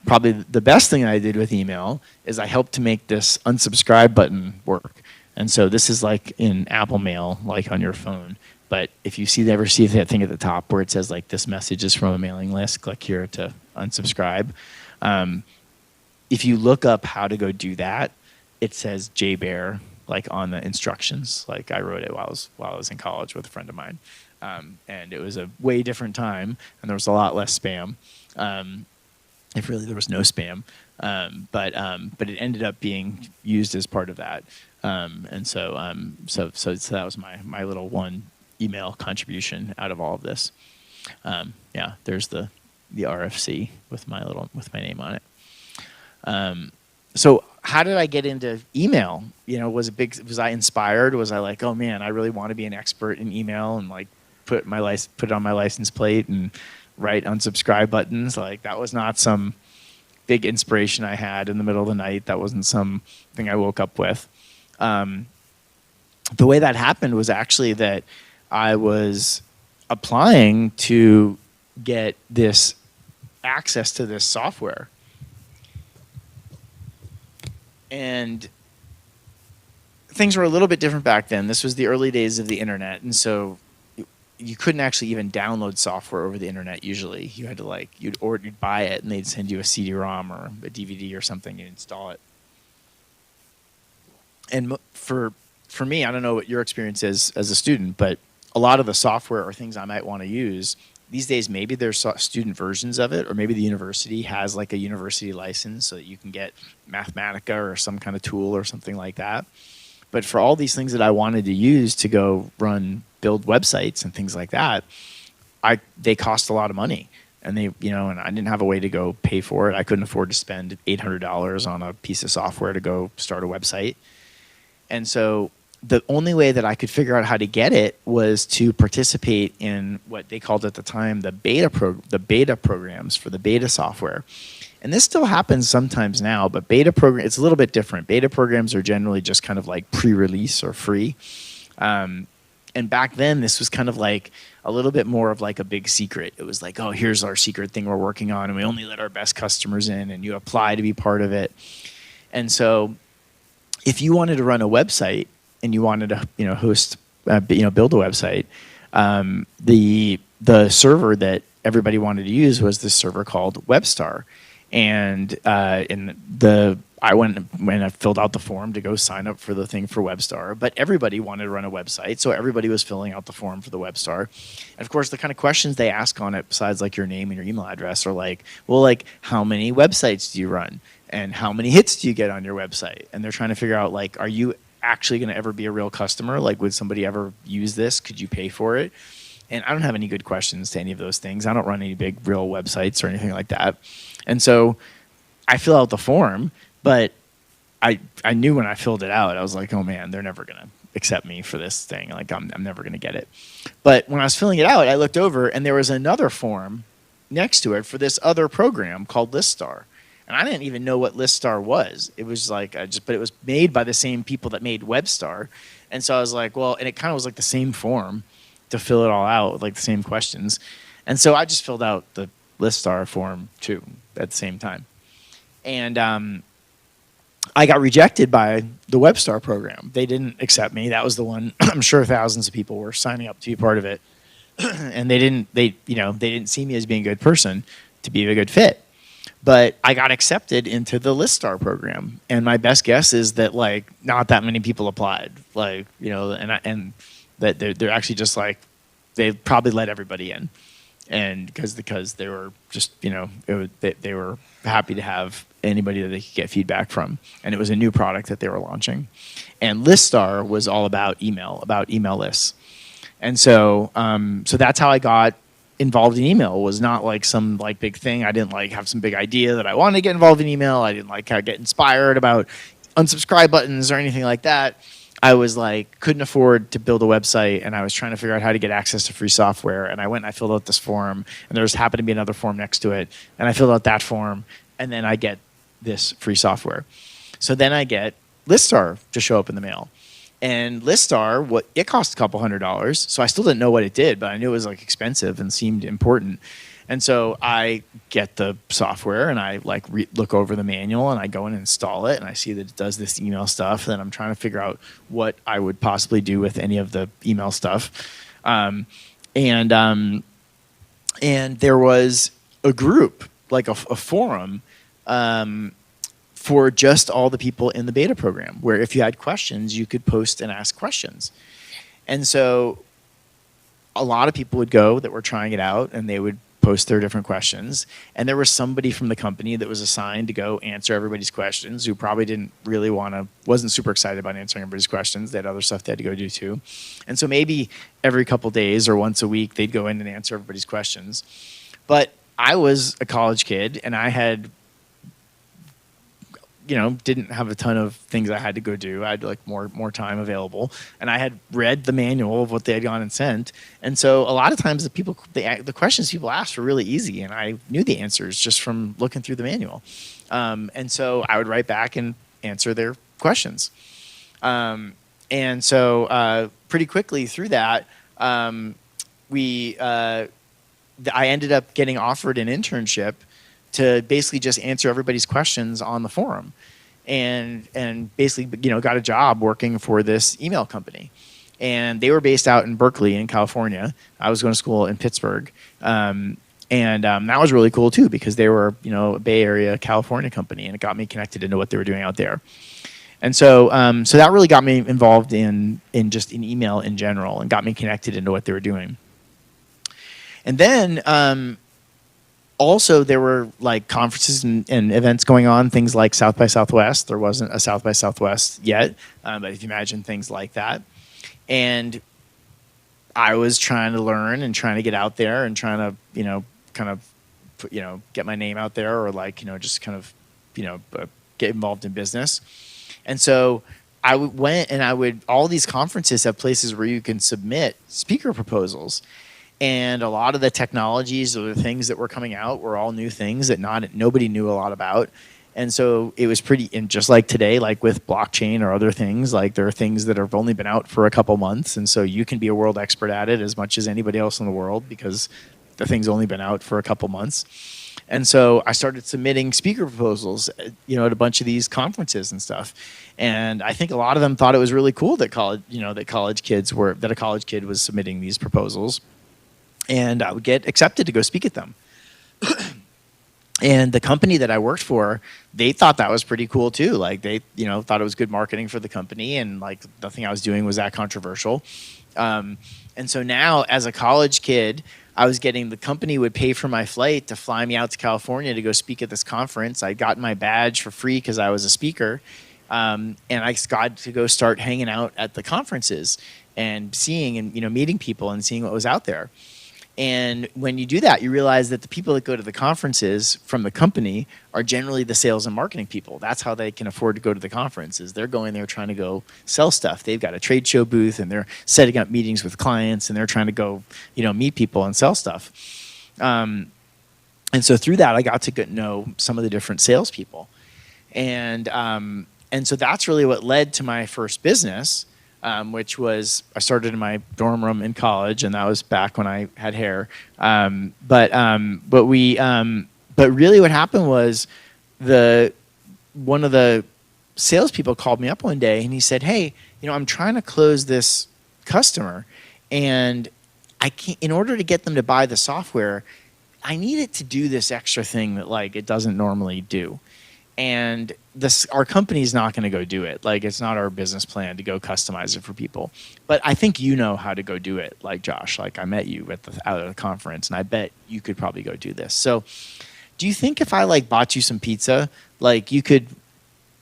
probably the best thing I did with email is I helped to make this unsubscribe button work. And so this is like in Apple Mail, like on your phone. But if you ever see that thing at the top where it says this message is from a mailing list, click here to unsubscribe. If you look up how to go do that, it says JBear on the instructions. I wrote it while I was in college with a friend of mine. And it was a way different time, and there was a lot less spam. If really there was no spam, but it ended up being used as part of that, and so that was my little one email contribution out of all of this. There's the RFC with my name on it. So how did I get into email? Was I inspired? Was I like, oh man, I really want to be an expert in email and put it on my license plate and write unsubscribe buttons? That was not some big inspiration I had in the middle of the night. That wasn't something I woke up with. The way that happened was actually that I was applying to get this access to this software. And things were a little bit different back then. This was the early days of the internet, and so you couldn't actually even download software over the internet. Usually, you had to you'd buy it, and they'd send you a CD-ROM or a DVD or something, and install it. And for me, I don't know what your experience is as a student, but a lot of the software or things I might want to use these days, maybe there's student versions of it, or maybe the university has a university license so that you can get Mathematica or some kind of tool or something like that. But for all these things that I wanted to use to go build websites and things like that, they cost a lot of money, and and I didn't have a way to go pay for it. I couldn't afford to spend $800 on a piece of software to go start a website, and so the only way that I could figure out how to get it was to participate in what they called at the time the beta programs for the beta software. And this still happens sometimes now, but it's a little bit different. Beta programs are generally just kind of pre-release or free. And back then, this was kind of a little bit more of a big secret. It was oh, here's our secret thing we're working on, and we only let our best customers in, and you apply to be part of it. And so if you wanted to run a website and you wanted to, host, build a website, the server that everybody wanted to use was this server called WebStar. And I went when I filled out the form to go sign up for the thing for WebStar, but everybody wanted to run a website, so everybody was filling out the form for the WebStar. And of course, the kind of questions they ask on it, besides like your name and your email address, are like, well, like how many websites do you run, and how many hits do you get on your website? And they're trying to figure out like, are you actually going to ever be a real customer? Like, would somebody ever use this? Could you pay for it? And I don't have any good questions to any of those things. I don't run any big real websites or anything like that. And so I fill out the form, but I knew when I filled it out, I was like, oh man, they're never going to accept me for this thing. Like I'm never going to get it. But when I was filling it out, I looked over and there was another form next to it for this other program called ListStar. And I didn't even know what ListStar was. It was like, but it was made by the same people that made WebStar. And so I was like, well, and it kind of was like the same form to fill it all out with like the same questions. And so I just filled out the ListStar form too at the same time. And I got rejected by the WebStar program. They didn't accept me. That was the one. I'm sure thousands of people were signing up to be part of it. And they didn't see me as being a good person to be a good fit. But I got accepted into the ListStar program, and my best guess is that like not that many people applied, like and that they're actually just like they probably let everybody in, and because they were just they were happy to have anybody that they could get feedback from, and it was a new product that they were launching, and ListStar was all about email lists, and so so that's how I got involved in email. Was not like some like big thing. I didn't like have some big idea that I wanted to get involved in email. I didn't like get inspired about unsubscribe buttons or anything like that. I was like couldn't afford to build a website, and I was trying to figure out how to get access to free software. And I went and I filled out this form, and there happened to be another form next to it, and I filled out that form, and then I get this free software. So then I get ListStar to show up in the mail. And ListStar, it cost a couple $100s, so I still didn't know what it did, but I knew it was like expensive and seemed important. And so I get the software and I like look over the manual and I go and install it, and I see that it does this email stuff. And I'm trying to figure out what I would possibly do with any of the email stuff. And there was a group, like a forum, for just all the people in the beta program, where if you had questions, you could post and ask questions. And so a lot of people would go that were trying it out, and they would post their different questions. And there was somebody from the company that was assigned to go answer everybody's questions, who probably wasn't super excited about answering everybody's questions. They had other stuff they had to go do too. And so maybe every couple days or once a week, they'd go in and answer everybody's questions. But I was a college kid, and I had didn't have a ton of things I had to go do. I had like more time available, and I had read the manual of what they had gone and sent. And so a lot of times the questions people asked were really easy, and I knew the answers just from looking through the manual. And so I would write back and answer their questions. And so pretty quickly through that, I ended up getting offered an internship to basically just answer everybody's questions on the forum, and basically got a job working for this email company. And they were based out in Berkeley in California. I was going to school in Pittsburgh. And that was really cool too, because they were a Bay Area California company, and it got me connected into what they were doing out there. And so so that really got me involved in email in general, and got me connected into what they were doing. And then also, there were like conferences and events going on, things like South by Southwest. There wasn't a South by Southwest yet, but if you imagine things like that. And I was trying to learn and trying to get out there and trying to, get my name out there, or just kind of, get involved in business. And so I went, and all these conferences have places where you can submit speaker proposals. And a lot of the technologies or the things that were coming out were all new things that nobody knew a lot about. And so it was and just like today, like with blockchain or other things, like there are things that have only been out for a couple months. And so you can be a world expert at it as much as anybody else in the world, because the thing's only been out for a couple months. And so I started submitting speaker proposals, at a bunch of these conferences and stuff. And I think a lot of them thought it was really cool that a college kid was submitting these proposals, and I would get accepted to go speak at them. And the company that I worked for, they thought that was pretty cool too. Like they, thought it was good marketing for the company, and like nothing I was doing was that controversial. And so now, as a college kid, the company would pay for my flight to fly me out to California to go speak at this conference. I got my badge for free because I was a speaker. And I got to go start hanging out at the conferences and seeing and, meeting people and seeing what was out there. And when you do that, you realize that the people that go to the conferences from the company are generally the sales and marketing people. That's how they can afford to go to the conferences. They're going there trying to go sell stuff. They've got a trade show booth, and they're setting up meetings with clients, and they're trying to go, meet people and sell stuff. And so through that, I got to get to know some of the different salespeople. And so that's really what led to my first business. Which was I started in my dorm room in college, and that was back when I had hair. But really, what happened was one of the salespeople called me up one day, and he said, "Hey, I'm trying to close this customer, and I can't. In order to get them to buy the software, I need it to do this extra thing that like it doesn't normally do." And our company's not going to go do it. Like, it's not our business plan to go customize it for people. But I think you know how to go do it, like Josh. Like, I met you out at the conference, and I bet you could probably go do this. So do you think if I, like, bought you some pizza, like, you could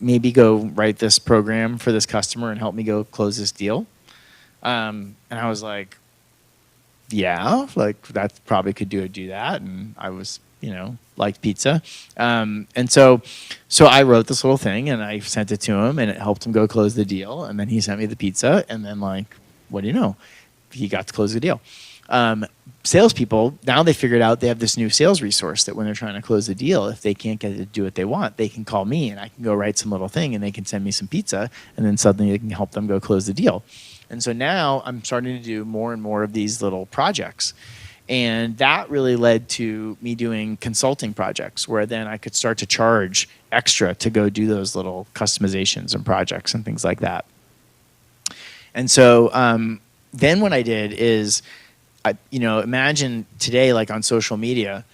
maybe go write this program for this customer and help me go close this deal? And I was like, yeah, like, that probably could do that. And I was, liked pizza. And so I wrote this little thing, and I sent it to him, and it helped him go close the deal. And then he sent me the pizza, and then, like, what do you know? He got to close the deal. Salespeople, now they figured out they have this new sales resource that when they're trying to close the deal, if they can't get it to do what they want, they can call me, and I can go write some little thing, and they can send me some pizza, and then suddenly they can help them go close the deal. And so now I'm starting to do more and more of these little projects. And that really led to me doing consulting projects where then I could start to charge extra to go do those little customizations and projects and things like that. And so then what I did is, imagine today, like on social media,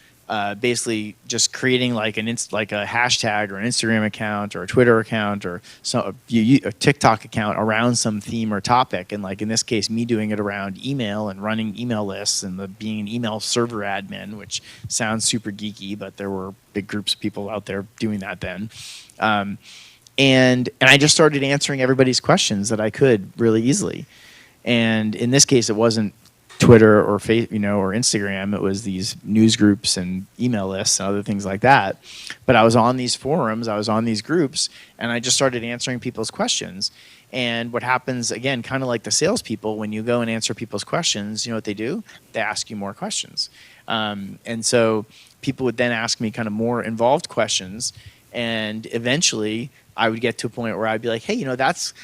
basically just creating like a hashtag or an Instagram account or a Twitter account or a TikTok account around some theme or topic. And like in this case, me doing it around email and running email lists and being an email server admin, which sounds super geeky, but there were big groups of people out there doing that then. And I just started answering everybody's questions that I could really easily. And in this case, it wasn't Twitter or or Instagram. It was these news groups and email lists and other things like that. But I was on these forums, I was on these groups, and I just started answering people's questions. And what happens, again, kind of like the salespeople, when you go and answer people's questions, you know what they do? They ask you more questions. And so people would then ask me kind of more involved questions, and eventually I would get to a point where I'd be like, hey, that's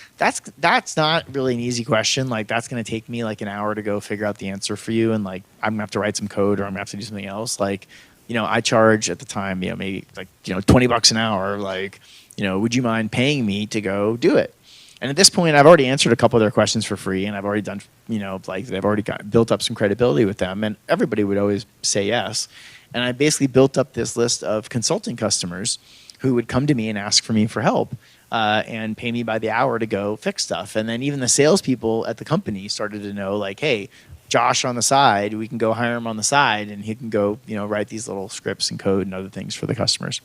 not really an easy question. Like, that's going to take me like an hour to go figure out the answer for you. And like, I'm going to have to write some code, or I'm going to have to do something else. Like, I charge at the time, maybe like, $20 an hour. Like, would you mind paying me to go do it? And at this point, I've already answered a couple of their questions for free, and I've already done, like they've already built up some credibility with them, and everybody would always say yes. And I basically built up this list of consulting customers who would come to me and ask for me for help and pay me by the hour to go fix stuff. And then even the salespeople at the company started to know, like, hey, Josh on the side, we can go hire him on the side, and he can go, write these little scripts and code and other things for the customers.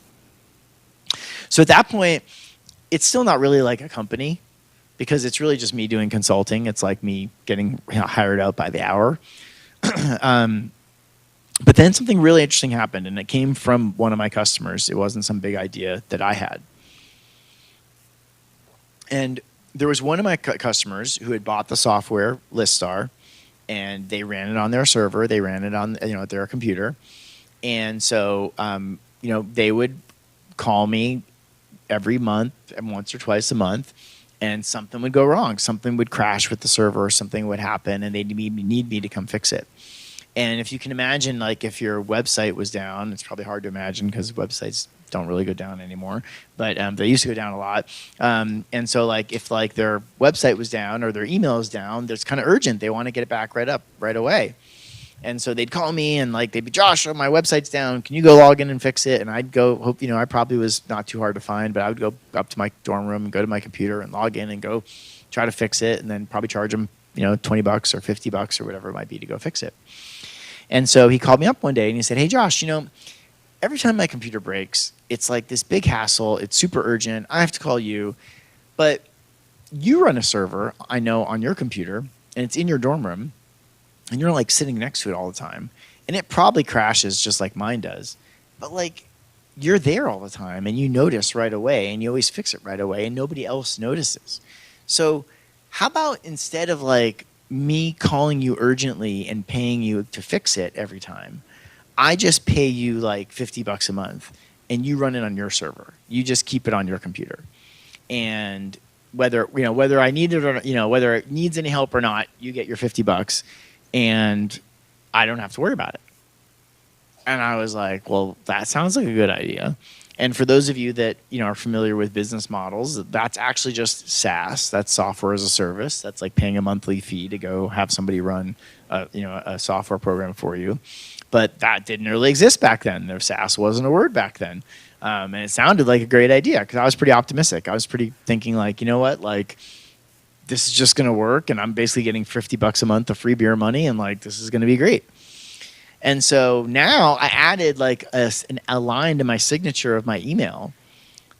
So at that point, it's still not really like a company, because it's really just me doing consulting. It's like me getting hired out by the hour. But then something really interesting happened, and it came from one of my customers. It wasn't some big idea that I had. And there was one of my customers who had bought the software Liststar, and they ran it on their server. They ran it on their computer. And so they would call me every month, and once or twice a month, and something would go wrong. Something would crash with the server, or something would happen, and they'd need me to come fix it. And if you can imagine, like if your website was down, it's probably hard to imagine because websites don't really go down anymore, but they used to go down a lot. And so like if like their website was down or their email is down, that's kind of urgent. They want to get it back right away. And so they'd call me and like they'd be, Josh, my website's down. Can you go log in and fix it? And I'd go, hope, I probably was not too hard to find, but I would go up to my dorm room and go to my computer and log in and go try to fix it, and then probably charge them, $20 or $50 or whatever it might be to go fix it. And so he called me up one day and he said, hey, Josh, every time my computer breaks, it's like this big hassle. It's super urgent. I have to call you. But you run a server, I know, on your computer, and it's in your dorm room, and you're like sitting next to it all the time. And it probably crashes just like mine does. But like you're there all the time and you notice right away and you always fix it right away and nobody else notices. So how about instead of like me calling you urgently and paying you to fix it every time, I just pay you like $50 a month and you run it on your server. You just keep it on your computer. And whether I need it or whether it needs any help or not, you get your $50 and I don't have to worry about it. And I was like, well, that sounds like a good idea. And for those of you that are familiar with business models, that's actually just SaaS. That's software as a service. That's like paying a monthly fee to go have somebody run a software program for you. But that didn't really exist back then. Their SaaS wasn't a word back then. And it sounded like a great idea because I was pretty optimistic. I was pretty thinking like, you know what, like this is just going to work and I'm basically getting $50 a month of free beer money and like this is going to be great. And so now I added like a line to my signature of my email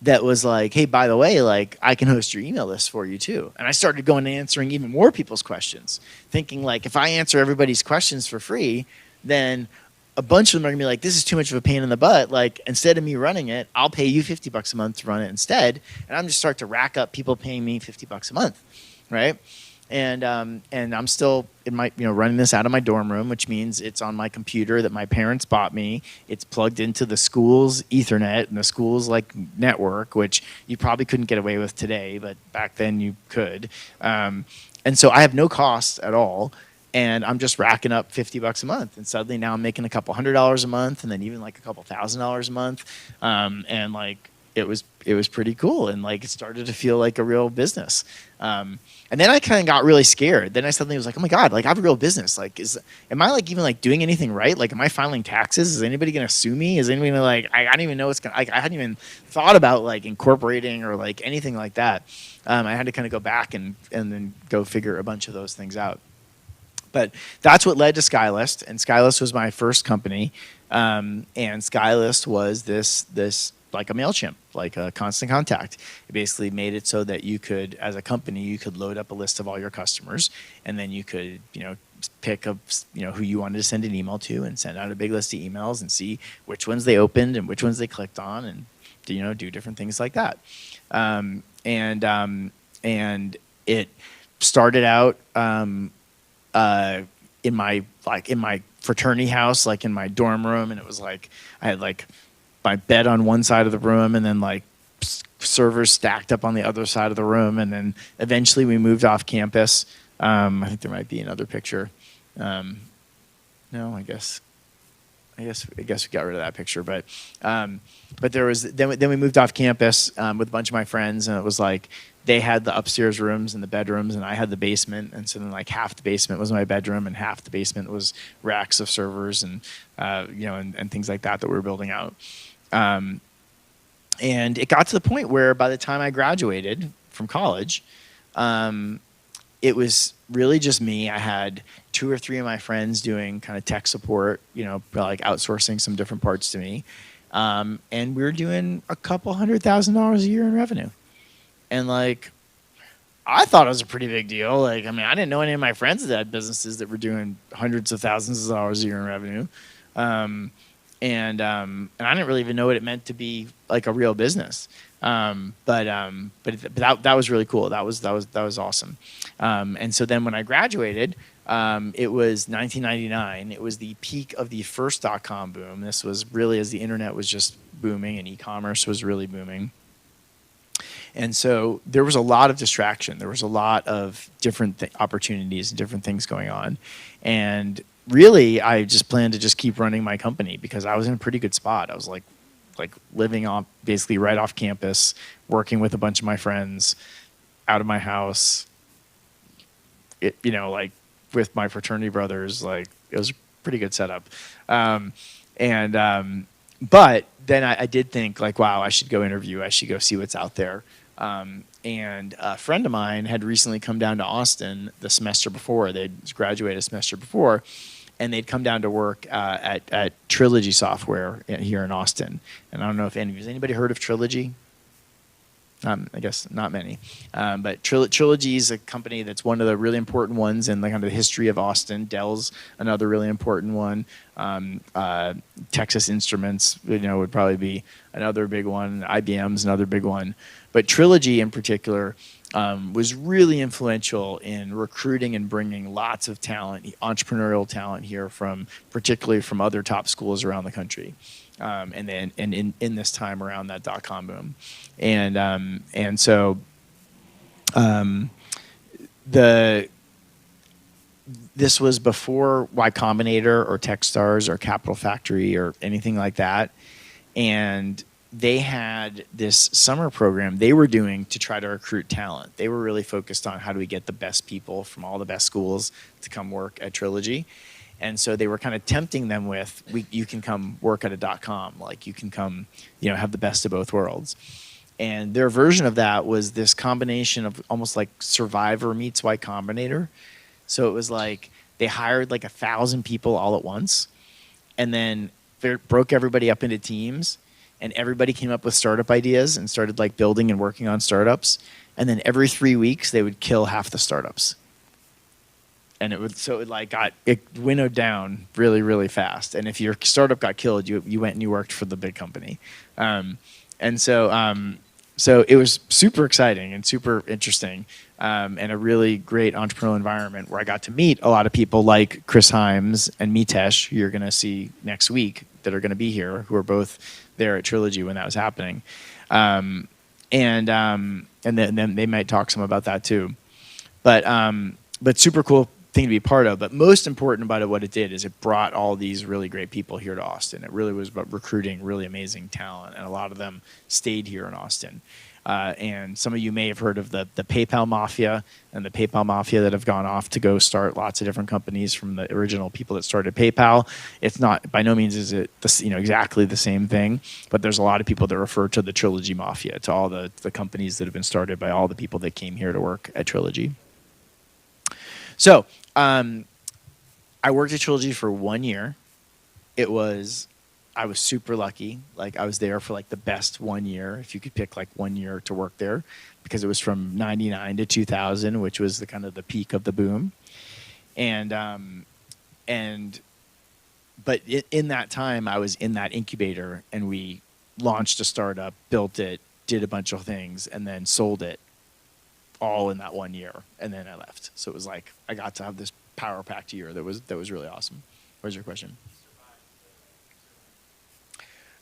that was like, hey, by the way, like I can host your email list for you too. And I started going and answering even more people's questions, thinking like if I answer everybody's questions for free, then a bunch of them are gonna be like, this is too much of a pain in the butt. Like instead of me running it, I'll pay you $50 a month to run it instead. And I'm just start to rack up people paying me $50 a month, right? And I'm still in my running this out of my dorm room, which means it's on my computer that my parents bought me. It's plugged into the school's Ethernet and the school's like network, which you probably couldn't get away with today, but back then you could. And so I have no costs at all, and I'm just racking up $50 a month. And suddenly now I'm making a couple $100 a month, and then even like a couple $1,000 a month, and like it was pretty cool, and like it started to feel like a real business. And then I kind of got really scared. Then I suddenly was like, oh my God, like I have a real business. Like, am I like even like doing anything right? Like, am I filing taxes? Is anybody going to sue me? Is anybody gonna, like, I don't even know what's going to, I hadn't even thought about like incorporating or like anything like that. I had to kind of go back and then go figure a bunch of those things out. But that's what led to Skylist. And Skylist was my first company. And Skylist was this like a MailChimp, like a constant contact. It basically made it so that you could, as a company, you could load up a list of all your customers, and then you could, pick up, who you wanted to send an email to, and send out a big list of emails and see which ones they opened and which ones they clicked on, and do different things like that. And it started out in my fraternity house, like in my dorm room, and it was like I had like my bed on one side of the room and then like servers stacked up on the other side of the room. And then eventually we moved off campus. I think there might be another picture. No, I guess we got rid of that picture, but there was, then we moved off campus with a bunch of my friends, and it was like they had the upstairs rooms and the bedrooms, and I had the basement. And so then like half the basement was my bedroom and half the basement was racks of servers and and things like that we were building out. And it got to the point where by the time I graduated from college, it was really just me. I had 2 or 3 of my friends doing kind of tech support, like outsourcing some different parts to me. And we were doing a couple $100,000 a year in revenue. And like, I thought it was a pretty big deal. Like, I mean, I didn't know any of my friends that had businesses that were doing hundreds of thousands of dollars a year in revenue. And I didn't really even know what it meant to be like a real business. But that was really cool. That was awesome. And so then when I graduated, it was 1999. It was the peak of the first .com boom. This was really as the internet was just booming and e-commerce was really booming. And so there was a lot of distraction. There was a lot of different opportunities and different things going on. And really, I just planned to just keep running my company because I was in a pretty good spot. I was like living off basically right off campus, working with a bunch of my friends out of my house. Like with my fraternity brothers, like it was a pretty good setup. But then I did think like, wow, I should go interview. I should go see what's out there. And a friend of mine had recently come down to Austin the semester before. They'd graduated a semester before, and they'd come down to work at Trilogy Software here in Austin. And I don't know if anybody heard of Trilogy? I guess not many. But Trilogy is a company that's one of the really important ones in the kind of history of Austin. Dell's another really important one. Texas Instruments, would probably be another big one. IBM's another big one. But Trilogy in particular was really influential in recruiting and bringing lots of talent, entrepreneurial talent here particularly from other top schools around the country. And in this time around that .com boom, and so this was before Y Combinator or Techstars or Capital Factory or anything like that, and they had this summer program they were doing to try to recruit talent. They were really focused on how do we get the best people from all the best schools to come work at Trilogy. And so they were kind of tempting them with, you can come work at a .com, like you can come, have the best of both worlds. And their version of that was this combination of almost like Survivor meets Y Combinator. So it was like they hired like 1,000 people all at once, and then broke everybody up into teams, and everybody came up with startup ideas and started like building and working on startups. And then every 3 weeks they would kill half the startups. And it winnowed down really, really fast. And if your startup got killed, you went and you worked for the big company. So it was super exciting and super interesting, and a really great entrepreneurial environment where I got to meet a lot of people like Chris Himes and Mitesh, who you're going to see next week, that are going to be here, who are both there at Trilogy when that was happening. And then they might talk some about that too. But super cool thing to be part of. But most important about it, what it did is it brought all these really great people here to Austin. It really was about recruiting really amazing talent, and a lot of them stayed here in Austin. And some of you may have heard of the PayPal Mafia and the PayPal Mafia that have gone off to go start lots of different companies from the original people that started PayPal. It's not, by no means is it exactly the same thing, but there's a lot of people that refer to the Trilogy Mafia, to all the companies that have been started by all the people that came here to work at Trilogy. So I worked at Trilogy for 1 year. I was super lucky. Like I was there for like the best 1 year, if you could pick like 1 year to work there, because it was from 99 to 2000, which was the kind of the peak of the boom. But in that time, I was in that incubator, and we launched a startup, built it, did a bunch of things, and then sold it all in that 1 year, and then I left. So it was like I got to have this power-packed year that was really awesome. What was your question?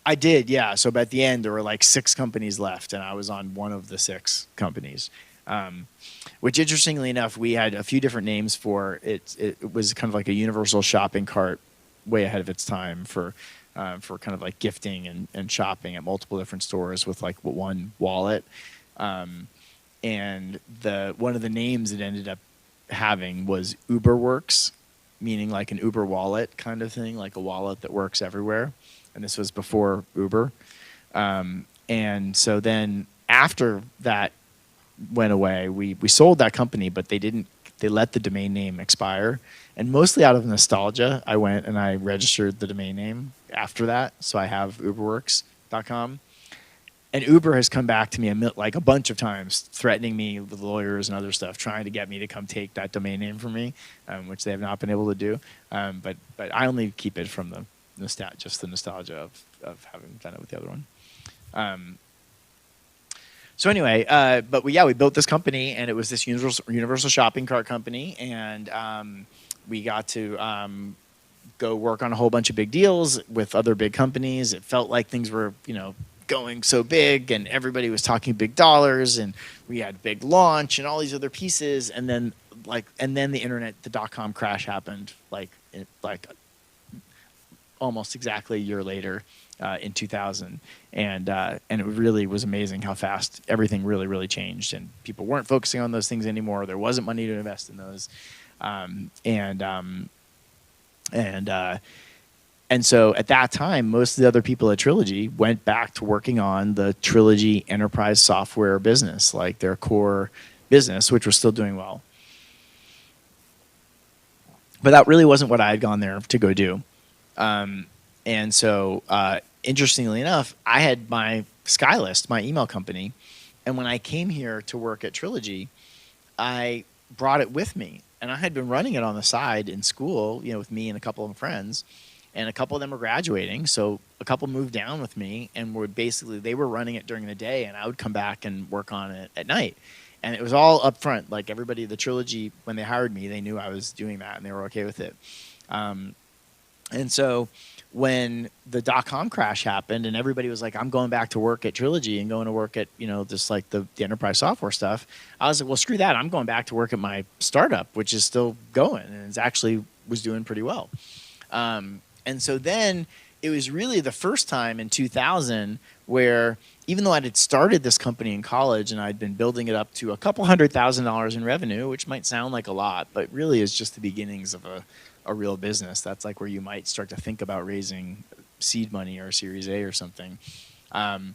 I did, yeah. So at the end, there were like 6 companies left, and I was on one of the 6 companies. Which, interestingly enough, we had a few different names for it. It was kind of like a universal shopping cart, way ahead of its time for kind of like gifting and shopping at multiple different stores with like one wallet. And one of the names it ended up having was UberWorks, meaning like an Uber wallet kind of thing, like a wallet that works everywhere. And this was before Uber. And so then after that went away, we sold that company, but they let the domain name expire. And mostly out of nostalgia, I went and I registered the domain name after that. So I have uberworks.com. And Uber has come back to me like a bunch of times, threatening me with lawyers and other stuff, trying to get me to come take that domain name from me, which they have not been able to do. But I only keep it from the nostalgia of having done it with the other one. So anyway, but we built this company, and it was this universal shopping cart company, and we got to go work on a whole bunch of big deals with other big companies. It felt like things were, going so big, and everybody was talking big dollars, and we had big launch and all these other pieces, and then and then the internet, the .com crash happened like almost exactly a year later, in 2000, and it really was amazing how fast everything really changed, and people weren't focusing on those things anymore. There wasn't money to invest in those, and so at that time, most of the other people at Trilogy went back to working on the Trilogy enterprise software business, like their core business, which was still doing well. But that really wasn't what I had gone there to go do. And so, interestingly enough, I had my Skylist, my email company, and when I came here to work at Trilogy, I brought it with me. And I had been running it on the side in school, with me and a couple of friends. And a couple of them were graduating, so a couple moved down with me, and they were running it during the day, and I would come back and work on it at night. And it was all up front. Like everybody, the Trilogy, when they hired me, they knew I was doing that, and they were okay with it. And so when the .com crash happened, and everybody was like, "I'm going back to work at Trilogy and going to work at just like the enterprise software stuff," I was like, "Well, screw that! I'm going back to work at my startup, which is still going, and it's actually was doing pretty well." And so then it was really the first time in 2000 where, even though I had started this company in college and I'd been building it up to a couple $100,000 in revenue, which might sound like a lot, but really is just the beginnings of a real business. That's like where you might start to think about raising seed money or Series A or something. That's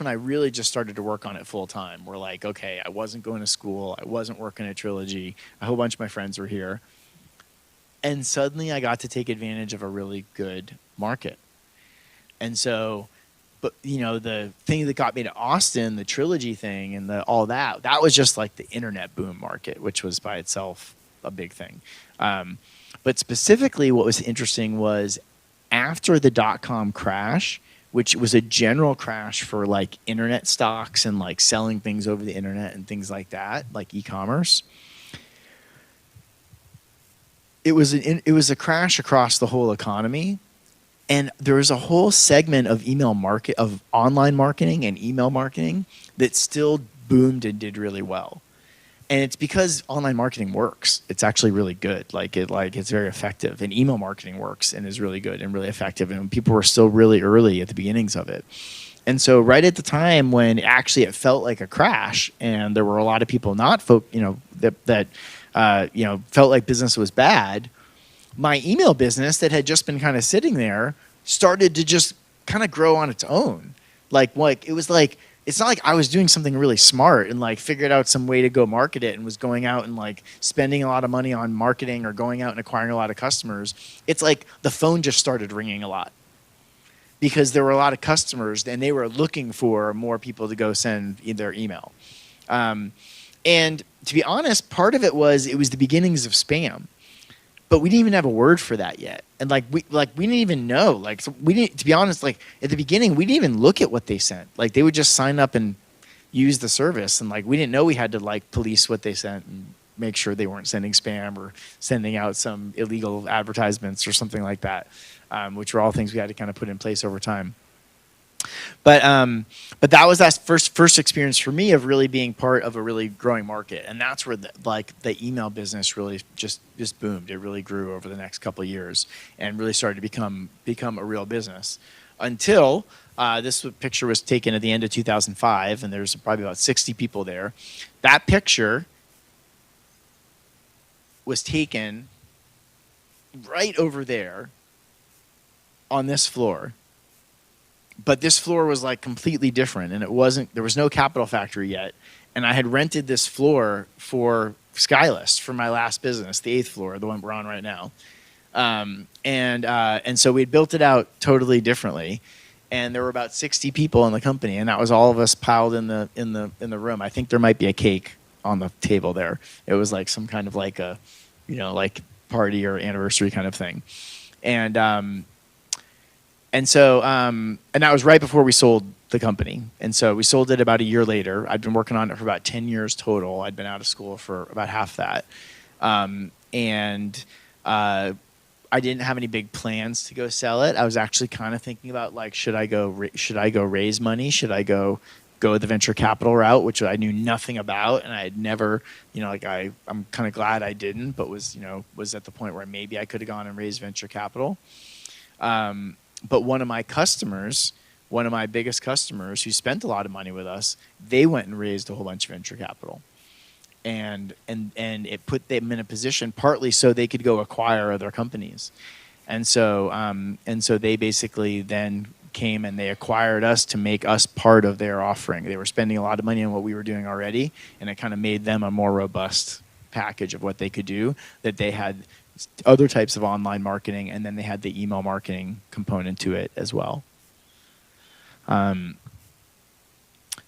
when I really just started to work on it full time. We're like, okay, I wasn't going to school. I wasn't working at Trilogy. A whole bunch of my friends were here. And suddenly I got to take advantage of a really good market. And so, but the thing that got me to Austin, the Trilogy thing and all that was just like the internet boom market, which was by itself a big thing. But specifically what was interesting was after the .com crash, which was a general crash for like internet stocks and like selling things over the internet and things like that, like e-commerce. It was a crash across the whole economy, and there was a whole segment of online marketing and email marketing that still boomed and did really well. And it's because online marketing works. It's actually really good. It's very effective, and email marketing works and is really good and really effective. And people were still really early at the beginnings of it. And so right at the time when actually it felt like a crash, and there were a lot of people felt like business was bad, my email business that had just been kind of sitting there started to just kind of grow on its own. It was like, it's not like I was doing something really smart and like figured out some way to go market it and was going out and like spending a lot of money on marketing or going out and acquiring a lot of customers. It's like the phone just started ringing a lot because there were a lot of customers and they were looking for more people to go send their email. And to be honest, part of it was the beginnings of spam, but we didn't even have a word for that yet. And we didn't even know. To be honest, at the beginning, we didn't even look at what they sent. They would just sign up and use the service, and we didn't know we had to police what they sent and make sure they weren't sending spam or sending out some illegal advertisements or something like that, which were all things we had to kind of put in place over time. But that was that first experience for me of really being part of a really growing market, and that's where the email business really just boomed. It really grew over the next couple of years and really started to become a real business. Until this picture was taken at the end of 2005, and there's probably about 60 people there. That picture was taken right over there on this floor. But this floor was completely different, and there was no Capital Factory yet. And I had rented this floor for Skylist for my last business, the 8th floor, the one we're on right now. And so we had built it out totally differently. And there were about 60 people in the company, and that was all of us piled in the room. I think there might be a cake on the table there. It was some kind of a party or anniversary kind of thing. And so that was right before we sold the company. And so we sold it about a year later. I'd been working on it for about 10 years total. I'd been out of school for about half that. I didn't have any big plans to go sell it. I was actually kind of thinking about should I go raise money? Should I go go the venture capital route, which I knew nothing about, and I had never, like I'm kind of glad I didn't, but was at the point where maybe I could have gone and raised venture capital. But one of my biggest customers who spent a lot of money with us, they went and raised a whole bunch of venture capital. And it put them in a position partly so they could go acquire other companies. And so they basically then came and they acquired us to make us part of their offering. They were spending a lot of money on what we were doing already, and it kind of made them a more robust package of what they could do, that they had other types of online marketing, and then they had the email marketing component to it as well.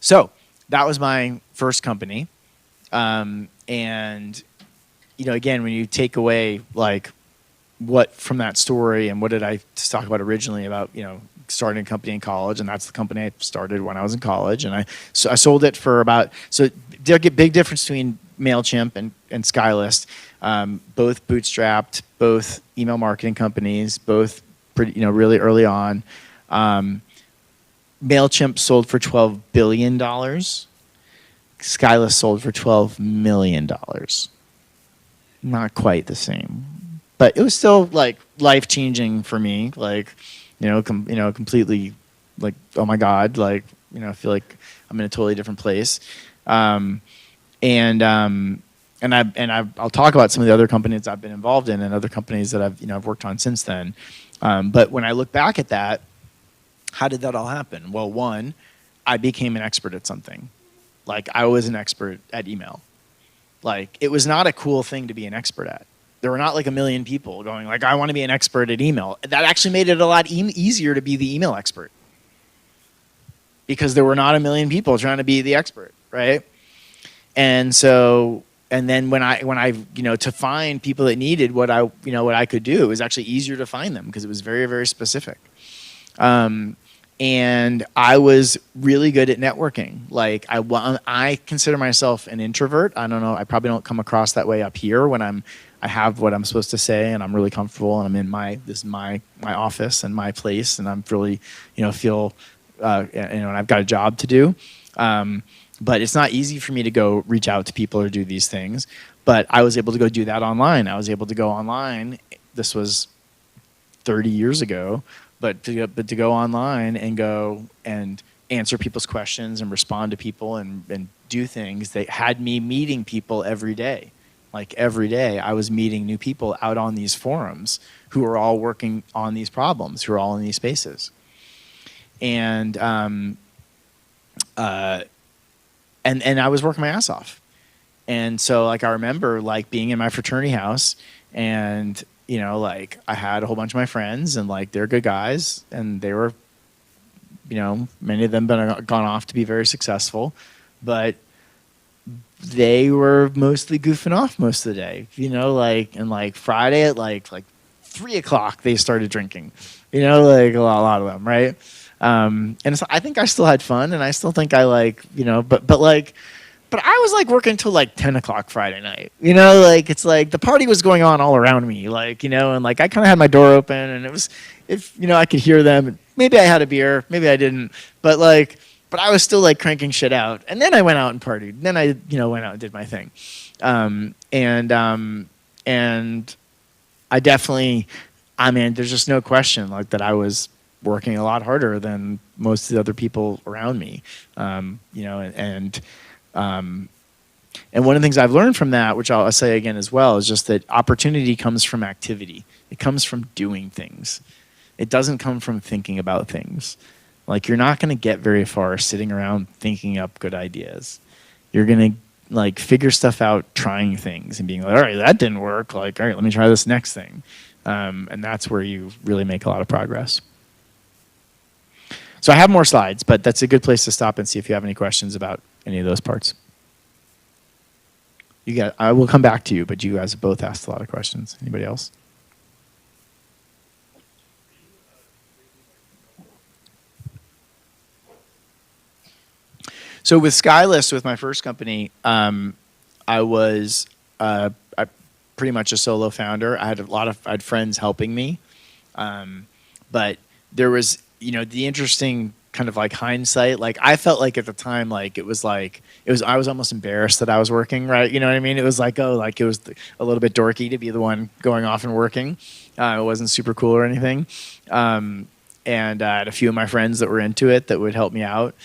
So that was my first company. And, again, when you take away like what from that story and what did I talk about originally about, starting a company in college, and that's the company I started when I was in college. And I sold it for about, so there's a big difference between MailChimp and Skylist, both bootstrapped, both email marketing companies, both pretty, really early on. MailChimp sold for $12 billion. Skylist sold for $12 million. Not quite the same, but it was still like life-changing for me. Like, completely like, oh my God, like, I feel like I'm in a totally different place. And I'll talk about some of the other companies I've been involved in and other companies that I've worked on since then. But when I look back at that, how did that all happen? Well, one, I became an expert at something. Like, I was an expert at email. Like, it was not a cool thing to be an expert at. There were not like a million people going like, I want to be an expert at email. That actually made it a lot easier to be the email expert, because there were not a million people trying to be the expert, right? And so, and then when I to find people that needed what I could do, it was actually easier to find them because it was very, very specific. And I was really good at networking. Like, I consider myself an introvert. I don't know. I probably don't come across that way up here when I have what I'm supposed to say, and I'm really comfortable, and I'm in this is my office and my place, and I'm really, feel, and I've got a job to do. But it's not easy for me to go reach out to people or do these things. But I was able to go do that online. I was able to go online. This was 30 years ago. But to go online and go and answer people's questions and respond to people and do things that had me meeting people every day. Like, every day I was meeting new people out on these forums who are all working on these problems, who are all in these spaces. And I was working my ass off. And so, like, I remember like being in my fraternity house, and like, I had a whole bunch of my friends, and like, they're good guys, and they were, many of them gone off to be very successful, but they were mostly goofing off most of the day, and like Friday at like 3 o'clock they started drinking, like a lot of them, right? And so I think I still had fun, and I still think I but I was like working until like 10 o'clock Friday night, like, it's like the party was going on all around me, like, and like, I kind of had my door open, and it was, I could hear them. Maybe I had a beer, maybe I didn't, but I was still like cranking shit out. And then I went out and partied. Then I, went out and did my thing. And I definitely, there's just no question like that I was working a lot harder than most of the other people around me, and one of the things I've learned from that, which I'll say again as well, is just that opportunity comes from activity. It comes from doing things. It doesn't come from thinking about things. Like, you're not going to get very far sitting around thinking up good ideas. You're going to like figure stuff out, trying things and being like, all right, that didn't work. Like, all right, let me try this next thing. And that's where you really make a lot of progress. So I have more slides, but that's a good place to stop and see if you have any questions about any of those parts. I will come back to you, but you guys have both asked a lot of questions. Anybody else? So with Skylist, with my first company, I was pretty much a solo founder. I had friends helping me, but there was, the interesting kind of like hindsight. Like I felt like at the time, like I was almost embarrassed that I was working, right? You know what I mean? It was like, oh, like it was a little bit dorky to be the one going off and working. It wasn't super cool or anything. And I had a few of my friends that were into it that would help me out.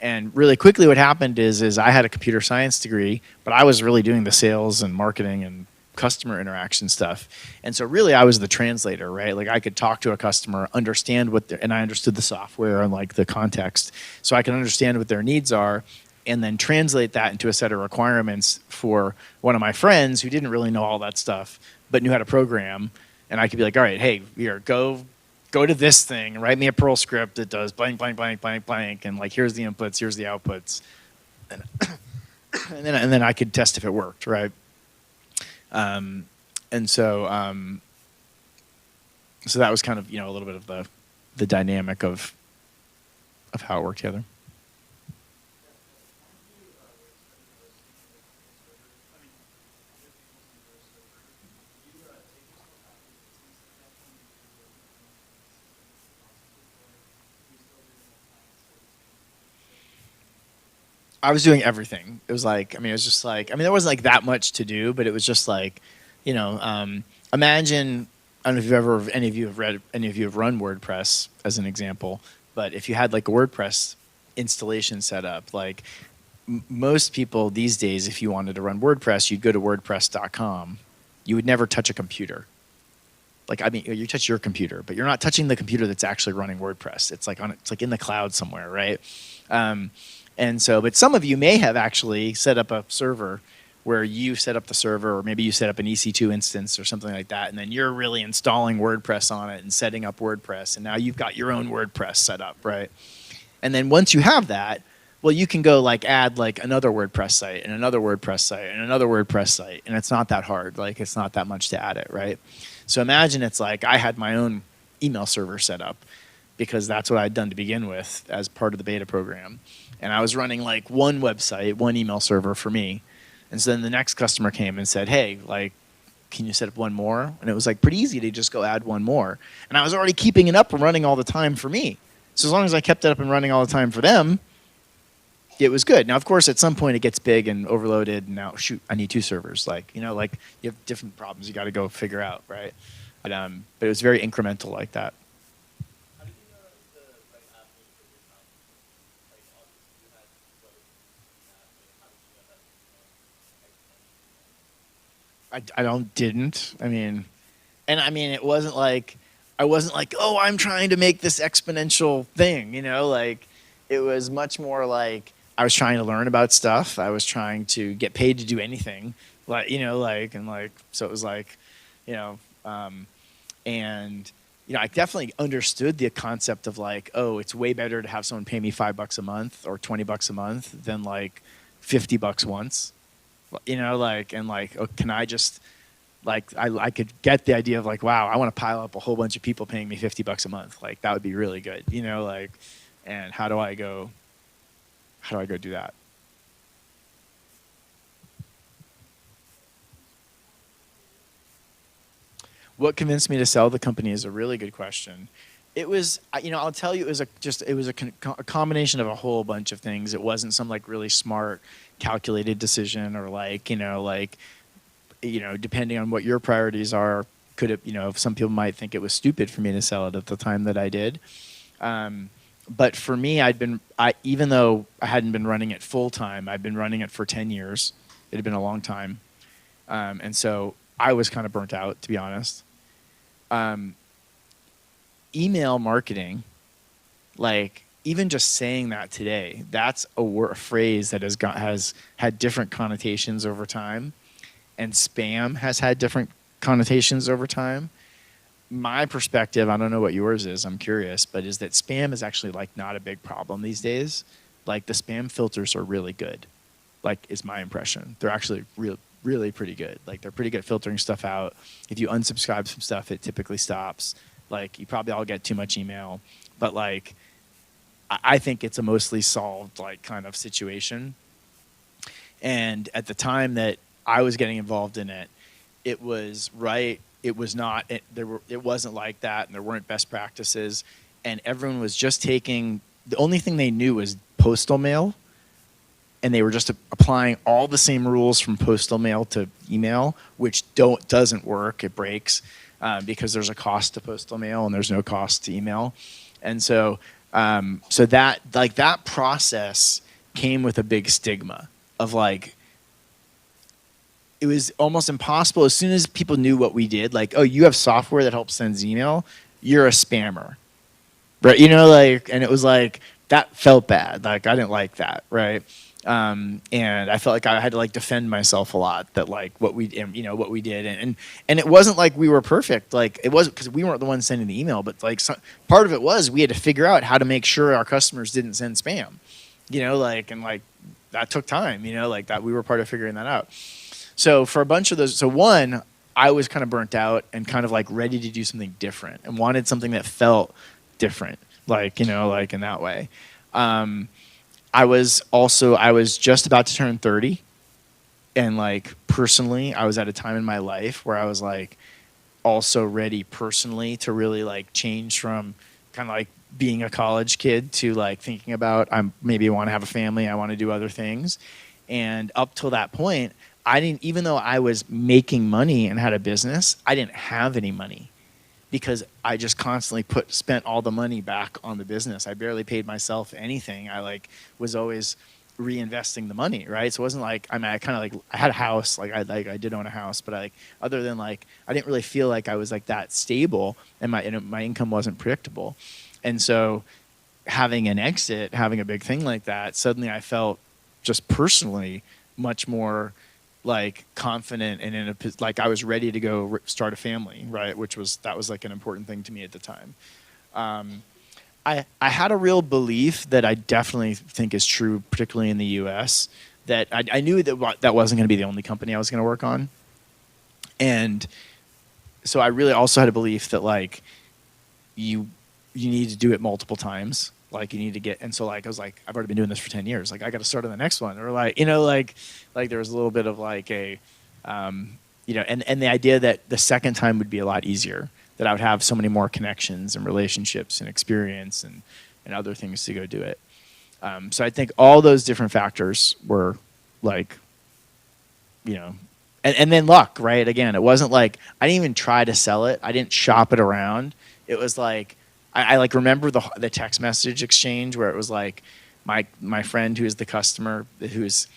And really quickly what happened is I had a computer science degree, but I was really doing the sales and marketing and customer interaction stuff. And so really I was the translator, right? Like I could talk to a customer, understand and I understood the software and like the context. So I can understand what their needs are and then translate that into a set of requirements for one of my friends who didn't really know all that stuff, but knew how to program. And I could be like, all right, hey, here, go to this thing and write me a Perl script that does blank, blank, blank, blank, blank. And like, here's the inputs, here's the outputs. And then I could test if it worked, right? So that was kind of, a little bit of the dynamic of how it worked together. I was doing everything. It was like, it was just like, there wasn't like that much to do, but it was just like, imagine, I don't know if any of you have run WordPress as an example, but if you had like a WordPress installation set up, like most people these days, if you wanted to run WordPress, you'd go to WordPress.com. You would never touch a computer. Like, you touch your computer, but you're not touching the computer that's actually running WordPress. It's like in the cloud somewhere, right? And so, but some of you may have actually set up a server where you set up the server, or maybe you set up an EC2 instance or something like that, and then you're really installing WordPress on it and setting up WordPress, and now you've got your own WordPress set up, right? And then once you have that, well, you can go like add like another WordPress site and another WordPress site and another WordPress site, and it's not that hard. Like it's not that much to add it, right? So imagine it's like I had my own email server set up because that's what I'd done to begin with as part of the beta program. And I was running like one website, one email server for me. And so then the next customer came and said, hey, like, can you set up one more? And it was like pretty easy to just go add one more. And I was already keeping it up and running all the time for me. So as long as I kept it up and running all the time for them, it was good. Now, of course, at some point it gets big and overloaded. And now, shoot, I need two servers. Like, you have different problems you got to go figure out, right? But it was very incremental like that. I didn't. It wasn't like, I wasn't like, oh, I'm trying to make this exponential thing, like it was much more like I was trying to learn about stuff. I was trying to get paid to do anything, so it was like, I definitely understood the concept of like, oh, it's way better to have someone pay me $5 a month or $20 a month than like $50 once. Oh, can I just I could get the idea of like, wow, I want to pile up a whole bunch of people paying me $50 a month. Like that would be really good, and how do I go do that? What convinced me to sell the company is a really good question. It was, I'll tell you, it was a combination of a whole bunch of things. It wasn't some like really smart, calculated decision or depending on what your priorities are, could have, some people might think it was stupid for me to sell it at the time that I did. But for me, even though I hadn't been running it full time, I'd been running it for 10 years. It had been a long time. And so I was kind of burnt out, to be honest. Email marketing, like even just saying that today, that's a phrase that has had different connotations over time, and spam has had different connotations over time. My perspective, I don't know what yours is, I'm curious, but is that spam is actually like not a big problem these days. Like the spam filters are really good, like is my impression. They're actually really pretty good. Like they're pretty good at filtering stuff out. If you unsubscribe from stuff, it typically stops. Like you probably all get too much email, but like I think it's a mostly solved like kind of situation. And at the time that I was getting involved in it, it was right. It was not. It wasn't like that, and there weren't best practices, and everyone was just taking the only thing they knew was postal mail, and they were just applying all the same rules from postal mail to email, which doesn't work. It breaks because there's a cost to postal mail and there's no cost to email, and so that process came with a big stigma of like, it was almost impossible. As soon as people knew what we did, like, oh, you have software that helps send email, you're a spammer, right? You know, like, and it was like, that felt bad. Like, I didn't like that, right? And I felt like I had to like defend myself a lot, that like what we did, and it wasn't like we were perfect. Like, it wasn't because we weren't the ones sending the email, but like part of it was we had to figure out how to make sure our customers didn't send spam, you know, like, and like that took time, you know, like that we were part of figuring that out. So for a bunch of those, so one, I was kind of burnt out and kind of like ready to do something different and wanted something that felt different, like, you know, like in that way. I was just about to turn 30, and like personally, I was at a time in my life where I was like also ready personally to really like change from kind of like being a college kid to like thinking about maybe I want to have a family, I want to do other things. And up till that point, even though I was making money and had a business, I didn't have any money because I just constantly spent all the money back on the business. I barely paid myself anything. I like was always reinvesting the money, right? So it wasn't like, I mean, I kind of like, I had a house, I did own a house, but other than like, I didn't really feel like I was like that stable, and my income wasn't predictable. And so having an exit, having a big thing like that, suddenly I felt just personally much more like confident and like I was ready to go start a family, right? That was like an important thing to me at the time. I had a real belief that I definitely think is true, particularly in the U.S., that I knew that wasn't going to be the only company I was going to work on. And so I really also had a belief that like you need to do it multiple times. Like you need to and so like I was like, I've already been doing this for 10 years. Like I got to start on the next one, or like, you know, like there was a little bit of like a, you know, and the idea that the second time would be a lot easier, that I would have so many more connections and relationships and experience and other things to go do it. So I think all those different factors were like, you know, and then luck, right? Again, it wasn't like I didn't even try to sell it. I didn't shop it around. It was like, I like remember the text message exchange where it was like my friend who is the customer, his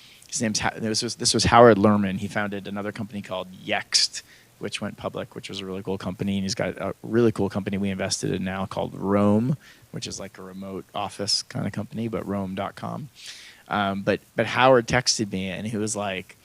name's this was Howard Lerman. He founded another company called Yext, which went public, which was a really cool company, and he's got a really cool company we invested in now called Roam, which is like a remote office kind of company, but Roam.com. But Howard texted me and he was like,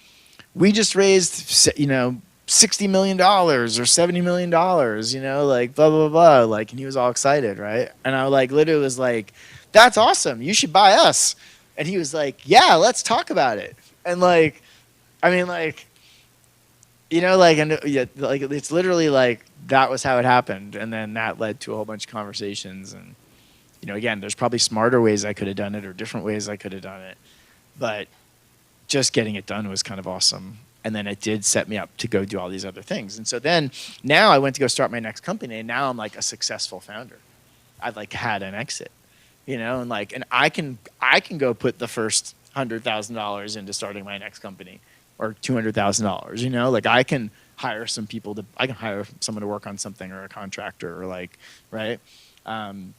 "We just raised, you know, $60 million or $70 million, you know, like blah, blah, blah. Like, and he was all excited, right? And I like literally was like, that's awesome. You should buy us. And he was like, yeah, let's talk about it. And like, I mean, like, you know, like, and yeah, like it's literally like that was how it happened. And then that led to a whole bunch of conversations. And, you know, again, there's probably smarter ways I could have done it or different ways I could have done it. But just getting it done was kind of awesome. And then it did set me up to go do all these other things. And so then now I went to go start my next company, and now I'm like a successful founder. I've like had an exit, you know, and like, and I can go put the first $100,000 into starting my next company, or $200,000, you know, like I can hire I can hire someone to work on something, or a contractor, or like, right. And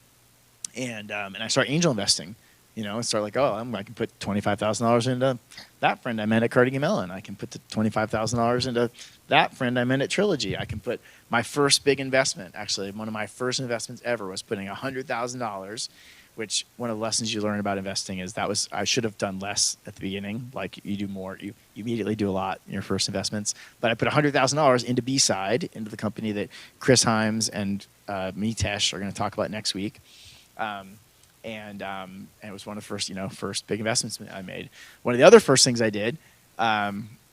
I start angel investing. You know, and start like, I can put $25,000 into that friend I met at Carnegie Mellon. I can put the $25,000 into that friend I met at Trilogy. I can put my first big investment. Actually, one of my first investments ever was putting $100,000, which one of the lessons you learn about investing is I should have done less at the beginning. Like you do more, you immediately do a lot in your first investments. But I put $100,000 into B-Side, into the company that Chris Himes and Mitesh are going to talk about next week. And it was one of the first big investments I made. One of the other first things I did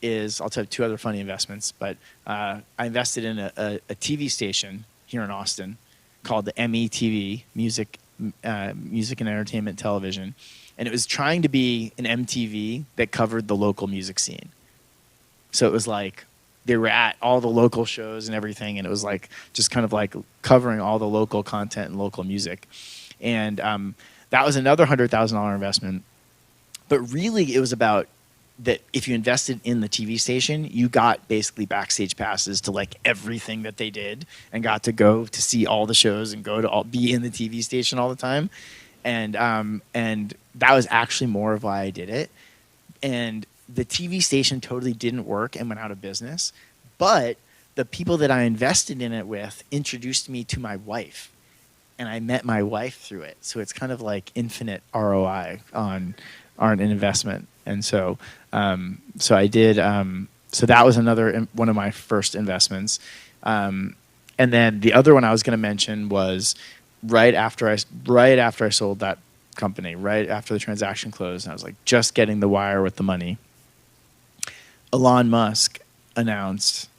is, I'll tell you two other funny investments, but I invested in a TV station here in Austin called the METV, Music and Entertainment Television. And it was trying to be an MTV that covered the local music scene. So it was like, they were at all the local shows and everything, and it was like just kind of like covering all the local content and local music. And that was another $100,000 investment. But really, it was about that if you invested in the TV station, you got basically backstage passes to like everything that they did and got to go to see all the shows and be in the TV station all the time. And that was actually more of why I did it. And the TV station totally didn't work and went out of business. But the people that I invested in it with introduced me to my wife. And I met my wife through it. So it's kind of like infinite ROI on an investment. And so I did. So that was one of my first investments. And then the other one I was going to mention was right after I sold that company, right after the transaction closed, and I was like just getting the wire with the money. Elon Musk announced